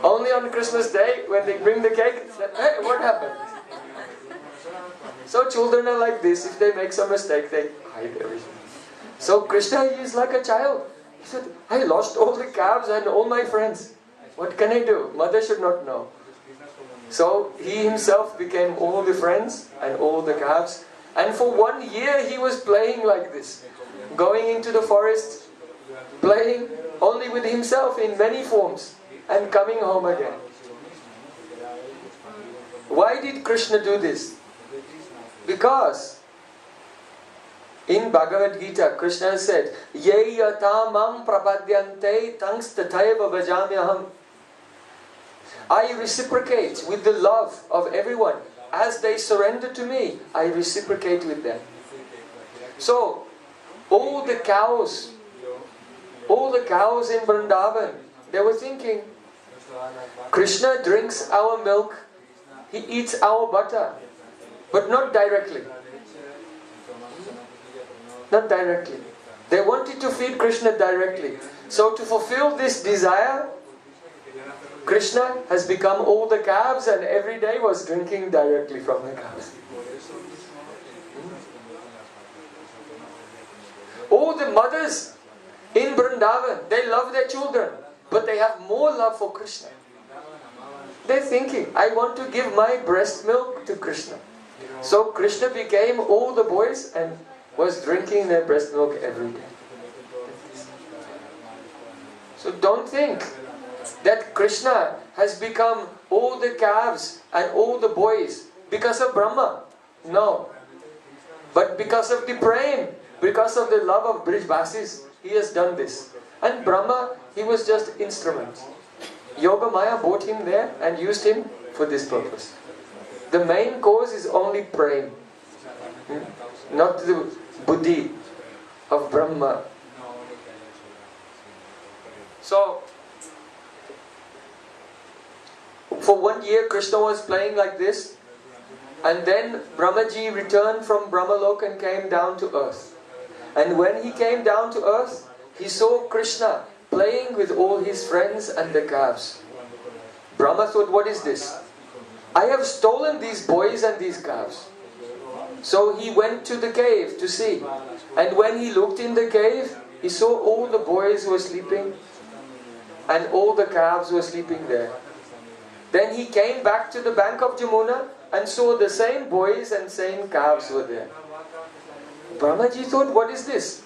Only on Christmas Day, when they bring the cake, hey, what happened? So children are like this. If they make some mistake, they hide everything. So Krishna is like a child. He said, I lost all the calves and all my friends. What can I do? Mother should not know. So he himself became all the friends and all the calves. And for 1 year he was playing like this. Going into the forest, playing only with himself in many forms. And coming home again. Why did Krishna do this? Because in Bhagavad-Gita, Krishna said, Ye yata mam prapadyante tangs tathaiva bhajamyaham. I reciprocate with the love of everyone. As they surrender to me, I reciprocate with them. So, all the cows in Vrndavan, they were thinking, Krishna drinks our milk, he eats our butter, but not directly. Not directly. They wanted to feed Krishna directly. So to fulfill this desire, Krishna has become all the calves and every day was drinking directly from the calves. All the mothers in Vrndavan, they love their children, but they have more love for Krishna. They're thinking, I want to give my breast milk to Krishna. So Krishna became all the boys and was drinking their breast milk every day. So don't think that Krishna has become all the calves and all the boys because of Brahma. No. But because of the Prem, because of the love of Brijvasis, he has done this. And Brahma, he was just instrument. Yoga Maya brought him there and used him for this purpose. The main cause is only Prem, not the Buddhi of Brahma. So, for 1 year Krishna was playing like this, and then Brahmaji returned from Brahmalok and came down to earth. And when he came down to earth, he saw Krishna playing with all his friends and the calves. Brahma thought, what is this? I have stolen these boys and these calves. So he went to the cave to see. And when he looked in the cave, he saw all the boys were sleeping and all the calves were sleeping there. Then he came back to the bank of Jamuna and saw the same boys and same calves were there. Brahmaji thought, what is this?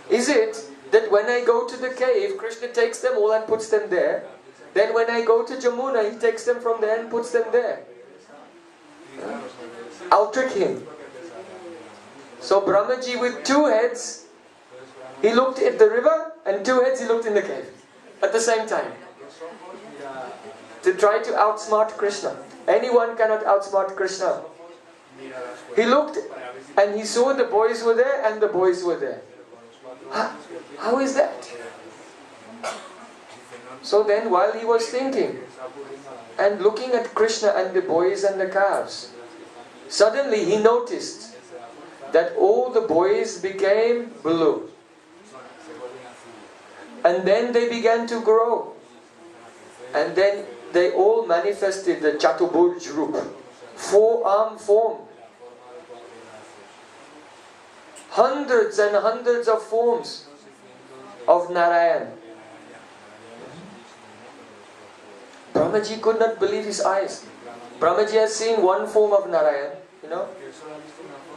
Is it that when I go to the cave, Krishna takes them all and puts them there? Then when I go to Jamuna, he takes them from there and puts them there. I'll trick him. So Brahmaji with 2 heads, he looked at the river, and 2 heads he looked in the cave at the same time. To try to outsmart Krishna. Anyone cannot outsmart Krishna. He looked and he saw the boys were there and the boys were there. How is that? So then while he was thinking and looking at Krishna and the boys and the calves, suddenly he noticed that all the boys became blue. And then they began to grow. And then they all manifested the Chatubhuj Rup, 4-arm form. Hundreds and hundreds of forms of Narayan. Brahmaji could not believe his eyes. Brahmaji has seen one form of Narayan,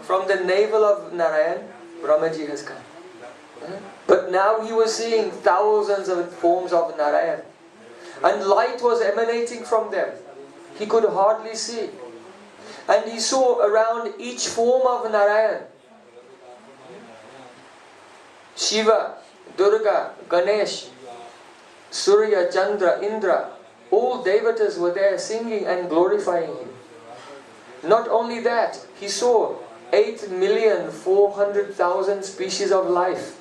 From the navel of Narayan, Brahmaji has come. But now he was seeing thousands of forms of Narayan. And light was emanating from them. He could hardly see. And he saw around each form of Narayan, Shiva, Durga, Ganesh, Surya, Chandra, Indra, all devatas were there singing and glorifying him. Not only that, he saw 8,400,000 species of life.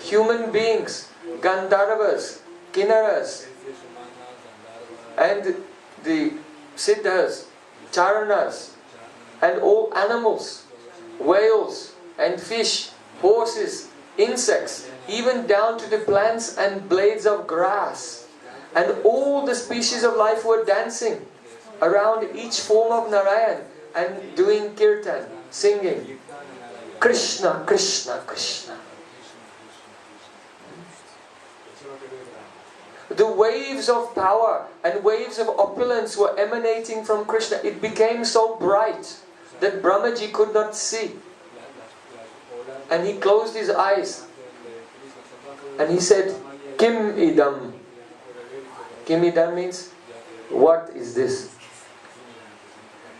Human beings, Gandharvas, Kinnaras, and the Siddhas, Charanas, and all animals, whales and fish, horses, insects, even down to the plants and blades of grass. And all the species of life were dancing around each form of Narayan and doing kirtan, singing, Krishna, Krishna, Krishna. The waves of power and waves of opulence were emanating from Krishna. It became so bright that Brahmaji could not see. And he closed his eyes. And he said, Kim idam. Kim idam means, what is this?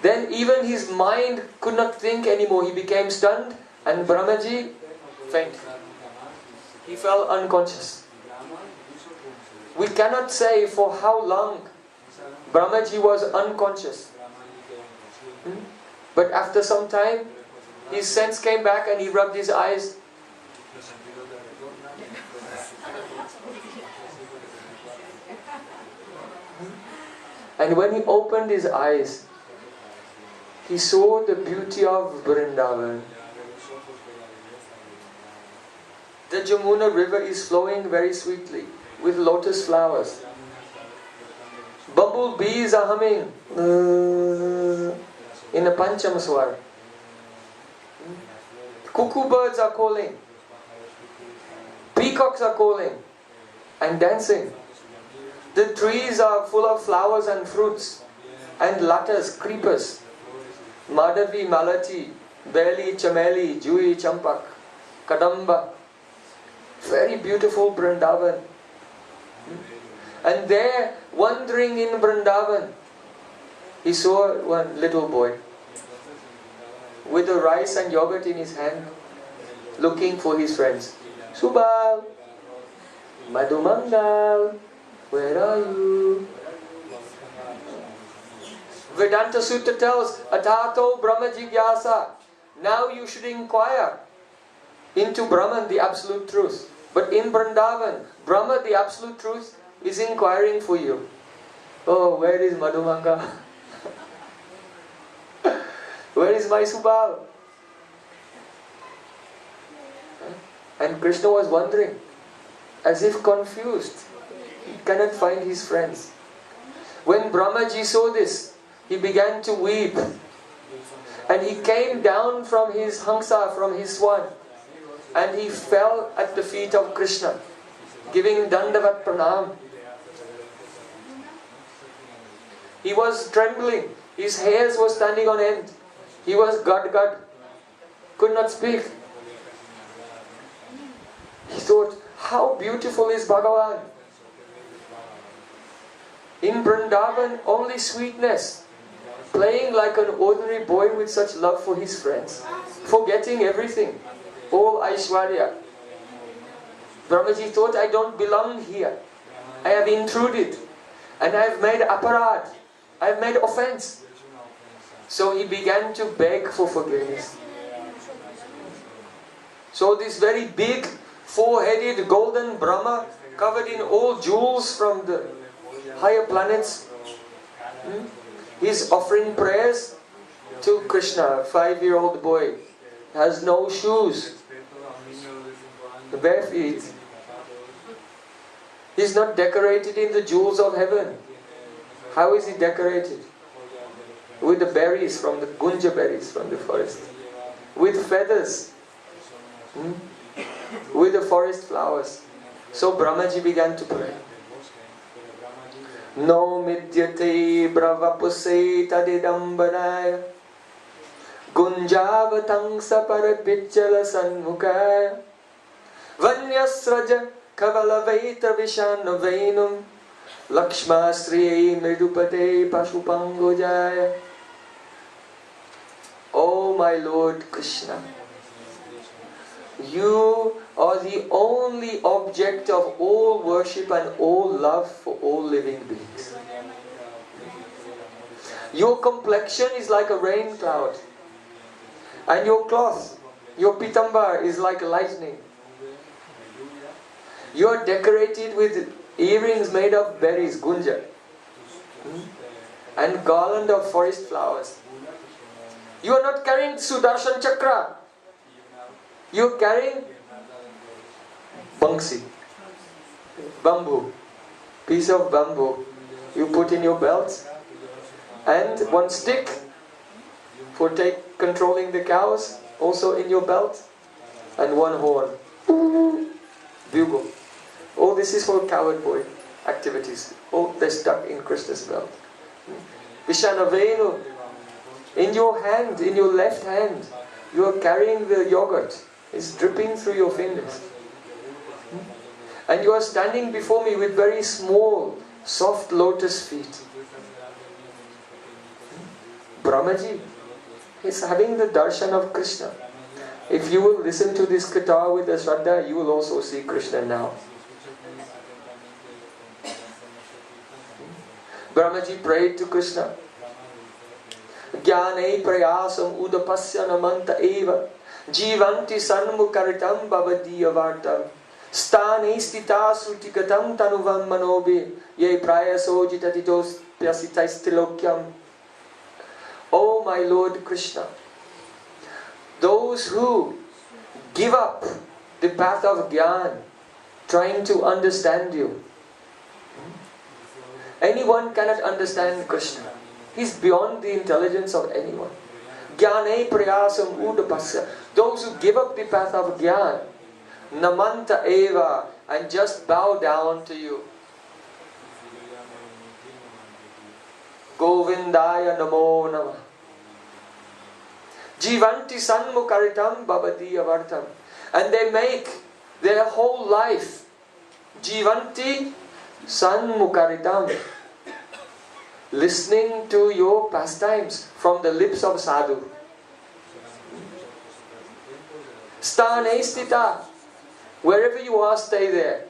Then even his mind could not think anymore. He became stunned and Brahmaji fainted. He fell unconscious. We cannot say for how long Brahmaji was unconscious. But after some time, his sense came back and he rubbed his eyes And when he opened his eyes, he saw the beauty of Vrndavan. The Jamuna river is flowing very sweetly with lotus flowers. Bumblebees are humming in a Pancham Swar. Cuckoo birds are calling. Peacocks are calling and dancing. The trees are full of flowers and fruits and latas, creepers. Madhavi, Malati, Beli, Chameli, Jui, Champak, Kadamba. Very beautiful Vrndavan. And there, wandering in Vrndavan, he saw one little boy with the rice and yogurt in his hand, looking for his friends. Subal, Madhumangal, where are you? Vedanta Sutta tells, Atato Brahma Jigyasa. Now you should inquire into Brahman, the absolute truth. But in Vrndavan, Brahma, the absolute truth, is inquiring for you. Oh, where is Madhumanga? Where is my Subal? And Krishna was wondering, as if confused. He cannot find his friends. When Brahmaji saw this, he began to weep. And he came down from his Hamsa, from his swan, and he fell at the feet of Krishna, giving Tattva-brahm. He was trembling. His hairs were standing on end. He was gad-gad. Could not speak. He thought, how beautiful is Bhagavan. In Vrndavan, only sweetness. Playing like an ordinary boy with such love for his friends. Forgetting everything. All Aishwarya. Brahmaji thought, I don't belong here. I have intruded. And I have made aparad. I have made offense. So he began to beg for forgiveness. So this very big, four-headed golden Brahma, covered in all jewels from the higher planets, he's offering prayers to Krishna, a 5-year-old boy. Has no shoes, bare feet. He's not decorated in the jewels of heaven. How is he decorated? With the berries from the gunja berries from the forest. With feathers. With the forest flowers. So Brahmaji began to pray. No midyate bravapuse tadidambanaya gunjavatang saparapichala sanmukaya vanyasraja kavalavaita vishanavenum lakshma sriye medupate pashupangojaya. Oh my Lord Krishna, you are the only object of all worship and all love for all living beings. Your complexion is like a rain cloud, and your cloth, your pitambar, is like lightning. You are decorated with earrings made of berries, gunja, and garland of forest flowers. You are not carrying Sudarshan Chakra. You are carrying bangsi, bamboo, piece of bamboo. You put in your belt, and one stick for controlling the cows, also in your belt, and one horn, bugle. All this is for coward boy activities. All they're stuck in Krishna's belt. Vishanavenu, in your hand, in your left hand, you are carrying the yogurt. It's dripping through your fingers. And you are standing before me with very small, soft lotus feet. Brahmaji is having the darshan of Krishna. If you will listen to this katha with the Shraddha, you will also see Krishna now. Brahmaji prayed to Krishna. Jnane prayasam udapasya namanta eva jivanti sanmukaritam bhavadiyavartam stane stita sutikatam tanuvam manobe ye prayaso jitatitos pyasitaistilokyam. O my Lord Krishna, those who give up the path of Gyan, trying to understand you. Anyone cannot understand Krishna. He's beyond the intelligence of anyone. Jnane prayasam udapasya. Those who give up the path of Gyan, namanta eva, and just bow down to you. Govindaya namo namah. Jivanti sanmukaritam bhavati avartam. And they make their whole life Jivanti sanmukaritam, listening to your pastimes from the lips of sadhu. Stane stita, wherever you are, stay there.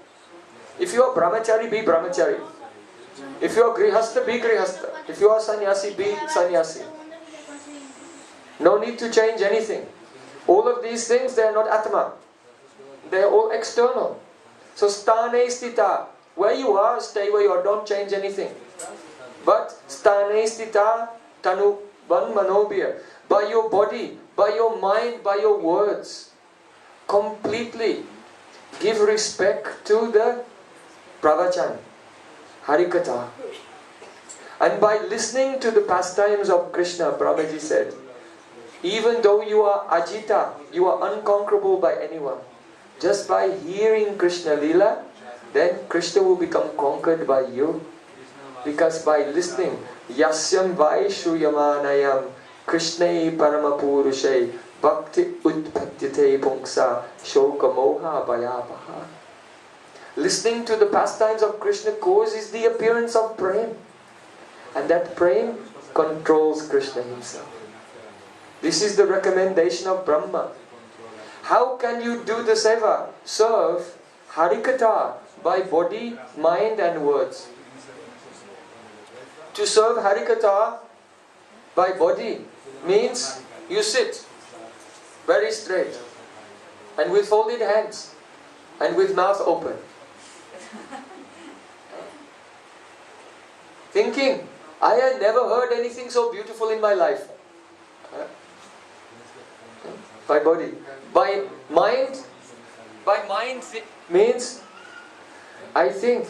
If you are brahmachari, be brahmachari. If you are grihastha, be grihastha. If you are sannyasi, be sannyasi. No need to change anything. All of these things, they are not atma. They are all external. So stane stita, where you are, stay where you are. Don't change anything. But stane stita tanu van manobhya, by your body, by your mind, by your words, completely give respect to the pravachan, harikatha. And by listening to the pastimes of Krishna, Brahmaji said, even though you are ajita, you are unconquerable by anyone. Just by hearing Krsna-lila, then Krishna will become conquered by you. Because by listening, yasyam vaishruyamanayam krishnai paramapurushay bhakti utpatyate pungsa shoka moha bhayapaha. Listening to the pastimes of Krishna causes the appearance of Prem. And that Prem controls Krishna himself. This is the recommendation of Brahma. How can you do the seva? Serve harikatha by body, mind and words. To serve harikatha by body means you sit very straight and with folded hands and with mouth open. Thinking, I had never heard anything so beautiful in my life. By body. By mind means I think.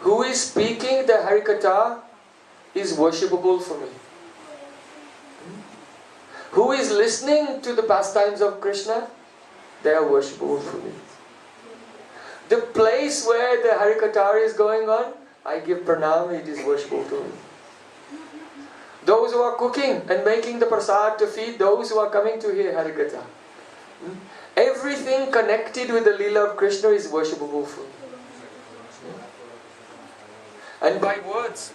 Who is speaking the harikatha is worshipable for me. Who is listening to the pastimes of Krishna, they are worshipable for me. The place where the harikatha is going on, I give pranam, it is worshipable to me. Those who are cooking and making the prasad to feed those who are coming to hear harikatha. Everything connected with the lila of Krishna is worshipable for me. And by words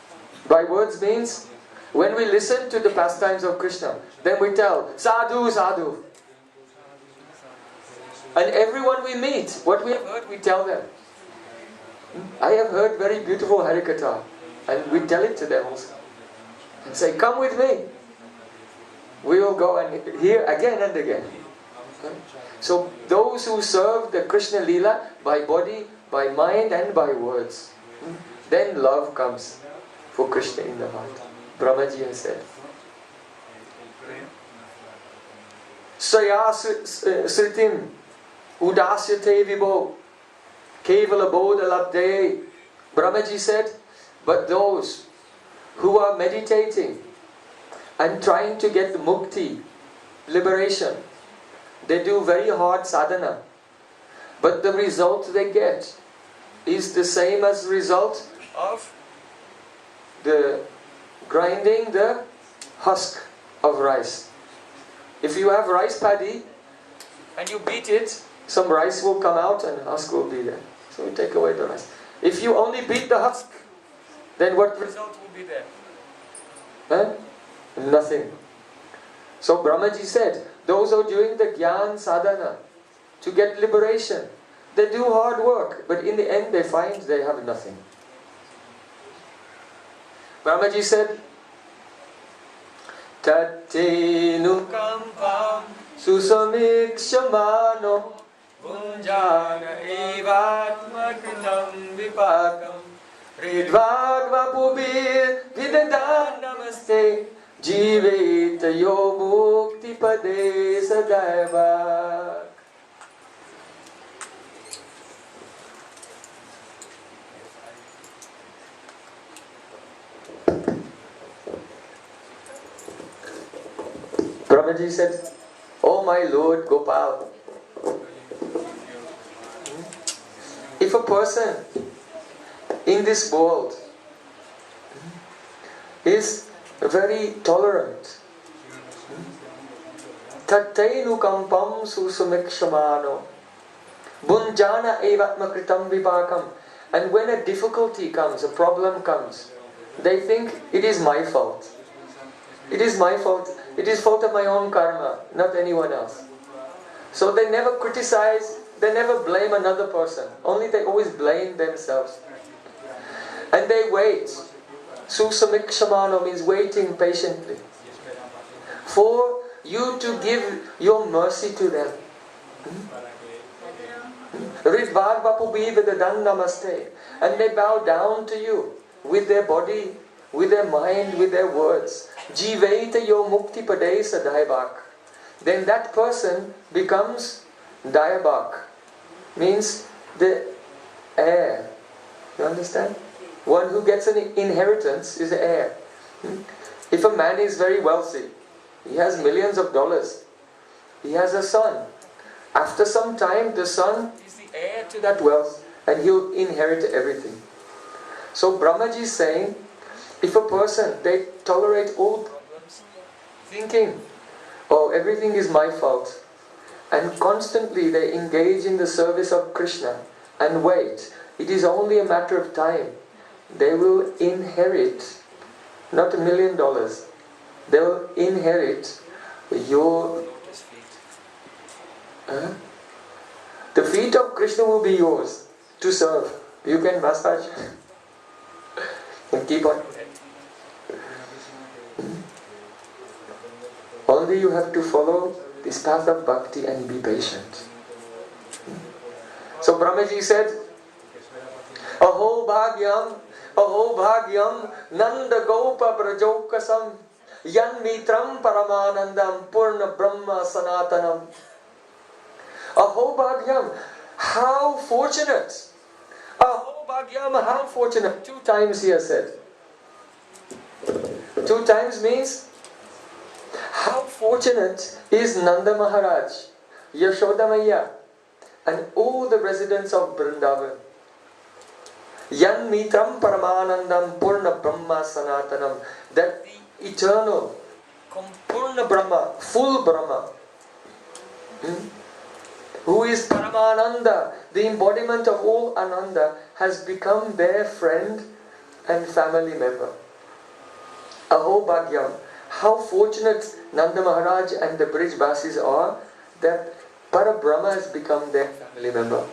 means, when we listen to the pastimes of Krishna, then we tell, sadhu, sadhu. And everyone we meet, what we have heard, we tell them. I have heard very beautiful harikatha, and we tell it to them also. And say, come with me. We will go and hear again and again. So those who serve the Krishna-lila by body, by mind and by words, then love comes for Krishna in the heart. Brahmaji has said. Saya sritim udasyate vibho kevala bodha labde. Brahmaji said, but those who are meditating and trying to get mukti, liberation, they do very hard sadhana, but the result they get is the same as the result of the grinding the husk of rice. If you have rice paddy and you beat it, some rice will come out and husk will be there. So you take away the rice. If you only beat the husk, then what result will be there? Huh? Nothing. So Brahmaji said, those who are doing the Gyan sadhana to get liberation, they do hard work, but in the end they find they have nothing. Brahmaji said, Tate nukampam susamikshamano bunjana evatmakritam vipakam Ridvagvapubir Vidadan Namaste Jiveta Yo Mukti Pade Sadaiva. Brahmaji said, "Oh my Lord Gopal, if a person in this world is very tolerant, tattainu kampam susumikshamano bunjana evatma kritam vipakam," and when a difficulty comes, a problem comes, they think it is my fault. It is my fault. It is fault of my own karma, not anyone else. So they never criticize, they never blame another person. Only they always blame themselves. And they wait. Susamikshamano means waiting patiently for you to give your mercy to them. Namaste. And they bow down to you with their body, with their mind, with their words. Jivaita yo mukti padei sadaibak. Then that person becomes Dayabak. Means the heir. You understand? One who gets an inheritance is the heir. If a man is very wealthy, he has millions of dollars, he has a son. After some time, the son is the heir to that wealth and he'll inherit everything. So Brahmaji is saying, if a person, they tolerate all problems, thinking, oh, everything is my fault, and constantly they engage in the service of Krishna and wait, it is only a matter of time. They will inherit, not $1 million, they will inherit your lotus feet. The feet of Krishna will be yours to serve. You can massage and keep on. Only you have to follow this path of bhakti and be patient. So Brahmaji said, Aho bhagyam nanda gopa brajokasam yan mitram paramanandam purna brahma sanatanam. Aho bhagyam, how fortunate! Aho bhagyam, how fortunate! 2 times he has said. 2 times means, how fortunate is Nanda Maharaj, Yashoda Maya, and all the residents of Vrndavan. Yan mitram paramanandam purna brahma sanatanam, that the eternal, purna brahma, full Brahma, who is Paramananda, the embodiment of all Ananda, has become their friend and family member. Aho bhagyam, how fortunate Nanda Maharaj and the Brijbasis are that Parabrahma has become their family member.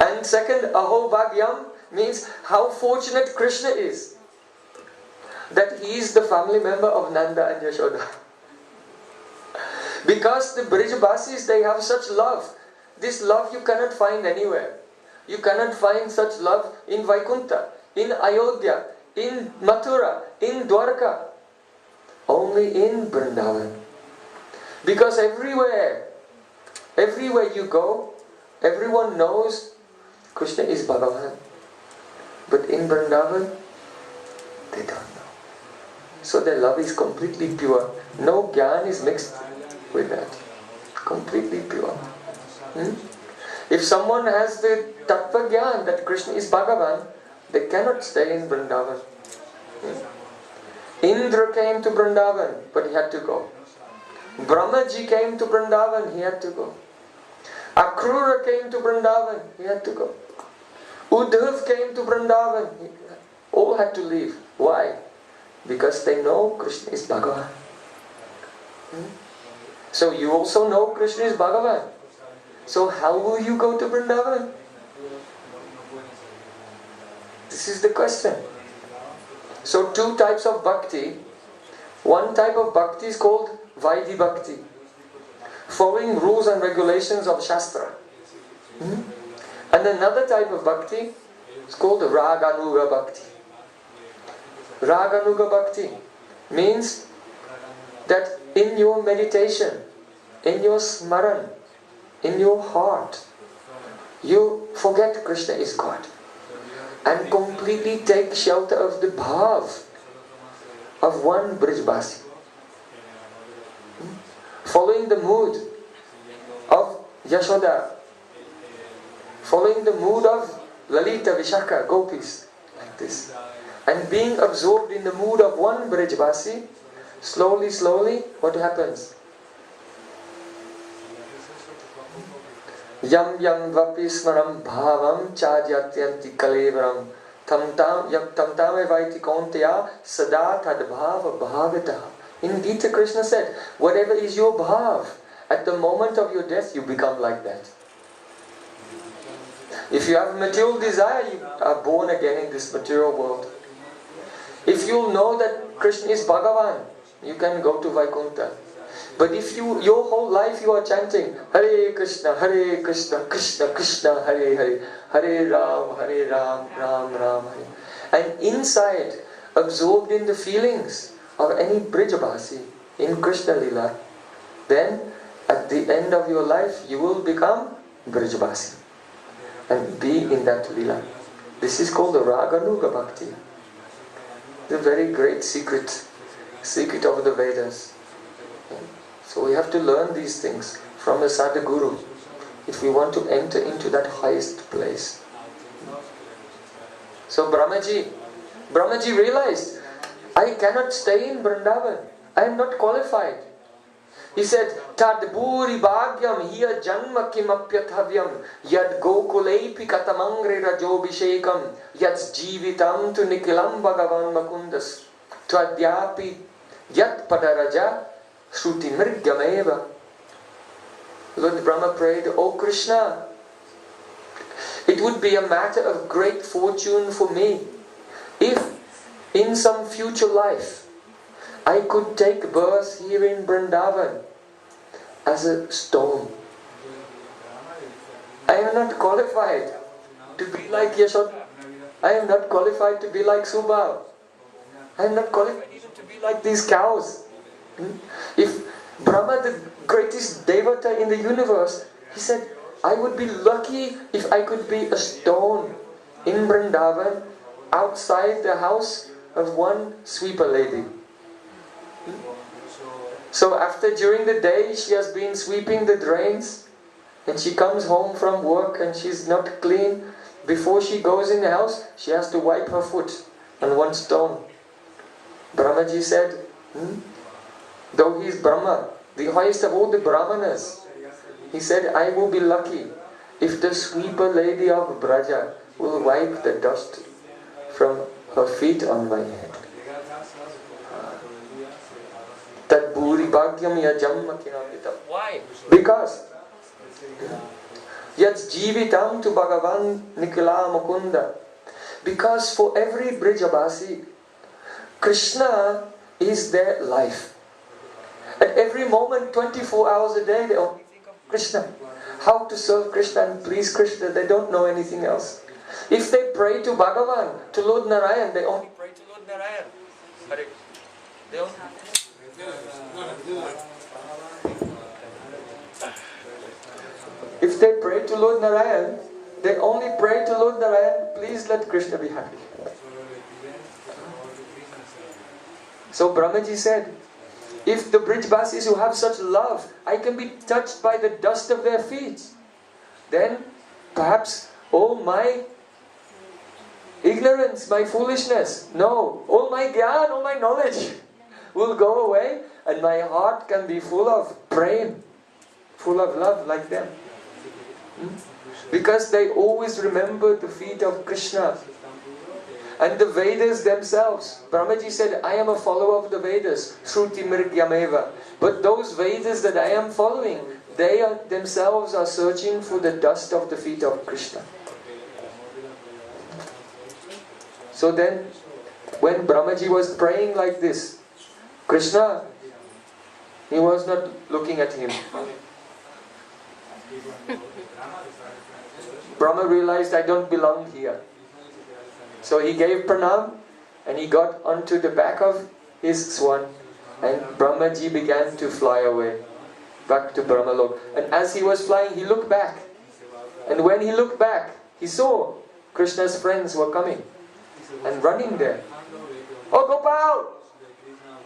And second, Aho bhagyam means how fortunate Krishna is that he is the family member of Nanda and Yashoda. Because the Brijbasis, they have such love. This love you cannot find anywhere. You cannot find such love in Vaikuntha, in Ayodhya, in Mathura, in Dwarka. Only in Vrndavan. Because everywhere you go, everyone knows Krishna is Bhagavan. But in Vrndavan, they don't know. So their love is completely pure. No gyan is mixed with that. Completely pure. If someone has the Tattva-brahm that Krishna is Bhagavan, they cannot stay in Vrndavan. Indra came to Vrndavan, but he had to go. Brahmaji came to Vrndavan, he had to go. Akrura came to Vrndavan, he had to go. Uddhav came to Vrndavan, all had to leave. Why? Because they know Krishna is Bhagavan. So you also know Krishna is Bhagavan. So how will you go to Vrndavan? This is the question. So 2 types of bhakti. One type of bhakti is called Vaidhi-Bhakti, following rules and regulations of Shastra. And another type of bhakti It's called Raganuga-Bhakti. Raganuga-Bhakti means that in your meditation, in your smaran, in your heart, you forget Krishna is God and completely take shelter of the bhav of one Brijbasi. Following the mood of Yashoda, following the mood of Lalita, Vishaka, Gopis, like this. And being absorbed in the mood of one Brijbasi, slowly, slowly, what happens? Yam yam vapi smaram bhavam chadyatyanti kalevaram tam tam evaiti konteya sada tadbhava bhavataha. In Gita, Krishna said, whatever is your bhav, at the moment of your death, you become like that. If you have material desire, you are born again in this material world. If you know that Krishna is Bhagavan, you can go to Vaikuntha. But if your whole life you are chanting Hare Krishna, Krishna Krishna, Hare Hare, Hare Ram, Ram Ram, Hare, and inside, absorbed in the feelings of any Brijabasi in Krsna-lila, then at the end of your life you will become Brijabasi and be in that lila. This is called the Raganuga-Bhakti. The very great secret of the Vedas. So we have to learn these things from a Sadhguru if we want to enter into that highest place. So Brahmaji realized, I cannot stay in Vrndavan. I am not qualified. He said, Tattva-brahm hiya janma kimapyathavyam yad gokuleipi katamangre rajobhishekam yad jivitam tu nikilam bhagavan makundas twadyapi yat padaraja shruti mirgameva. Lord Brahma prayed, O Krishna, it would be a matter of great fortune for me if in some future life I could take birth here in Vrndavan as a stone. I am not qualified to be like Yashoda. I am not qualified to be like Subal. I am not qualified even to be like these cows. If Brahma, the greatest devata in the universe, he said, I would be lucky if I could be a stone in Vrndavan outside the house of one sweeper lady. So during the day she has been sweeping the drains and she comes home from work and she's not clean. Before she goes in the house, she has to wipe her foot on one stone. Brahmaji said, though he is Brahma, the highest of all the Brahmanas, he said, I will be lucky if the sweeper lady of Braja will wipe the dust from her feet on my head. Why? Because yat jivitam tu bhagavan nikila mukunda. Because for every Brijabasi, Krishna is their life. At every moment, 24 hours a day, they only think of Krishna. How to serve Krishna and please Krishna, they don't know anything else. If they pray to Bhagavan, to Lord Narayan, they only pray to Lord Narayan. They only... If they pray to Lord Narayan, they only pray to Lord Narayan, please let Krishna be happy. So Brahmaji said, if the Brijbasis who have such love, I can be touched by the dust of their feet, then perhaps all my ignorance, my foolishness, no, all my gyan, all my knowledge will go away and my heart can be full of Prem, full of love like them. Because they always remember the feet of Krishna. And the Vedas themselves, Brahmaji said, I am a follower of the Vedas, Shruti Mirgyameva. But those Vedas that I am following, they themselves are searching for the dust of the feet of Krishna. So then, when Brahmaji was praying like this, Krishna, he was not looking at him. Brahma realized, I don't belong here. So he gave pranam and he got onto the back of his swan, and Brahmaji began to fly away back to Brahmalok. And as he was flying, he looked back. And when he looked back, he saw Krishna's friends were coming and running there. Oh, Gopal!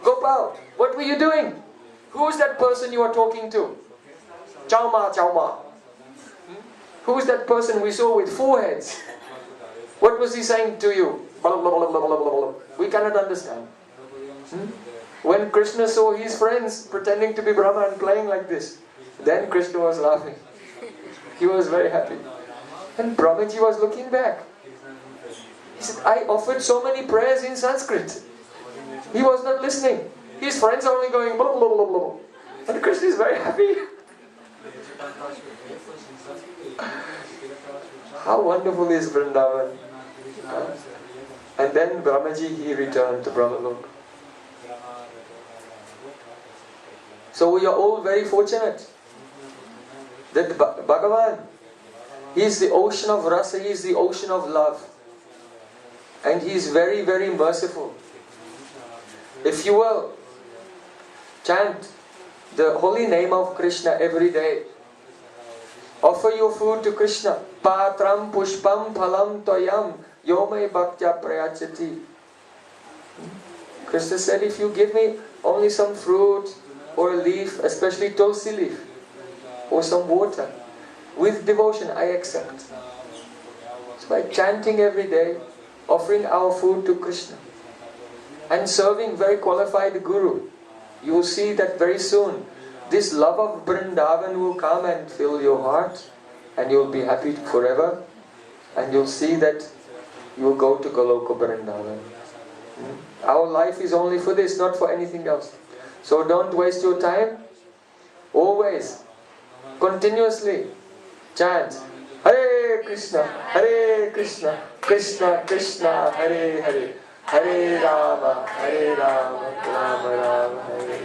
Gopal, what were you doing? Who is that person you are talking to? Chauma, Chauma. Who is that person we saw with 4 heads? What was he saying to you? We cannot understand. When Krishna saw his friends pretending to be Brahma and playing like this, then Krishna was laughing. He was very happy. And Brahmaji was looking back. He said, I offered so many prayers in Sanskrit. He was not listening. His friends are only going blah, blah, blah, blah. And Krishna is very happy. How wonderful is Vrndavan. And then Brahmaji, he returned to Brahmalok. So we are all very fortunate that Bhagavan, he is the ocean of rasa, he is the ocean of love. And he is very, very merciful. If you will chant the holy name of Krishna every day, offer your food to Krishna. Patram pushpam phalam toyam yome bhaktya prayachati. Krishna said, if you give me only some fruit or a leaf, especially tulsi leaf, or some water, with devotion I accept. So by chanting every day, offering our food to Krishna, and serving very qualified Guru, you will see that very soon this love of Vrndavan will come and fill your heart, and you will be happy forever, and you will see that you will go to Goloka Vrndavan. Our life is only for this, not for anything else. So don't waste your time. Always, continuously chant Hare Krishna, Krishna Krishna, Hare Hare, Hare Rama, Rama Rama, Hare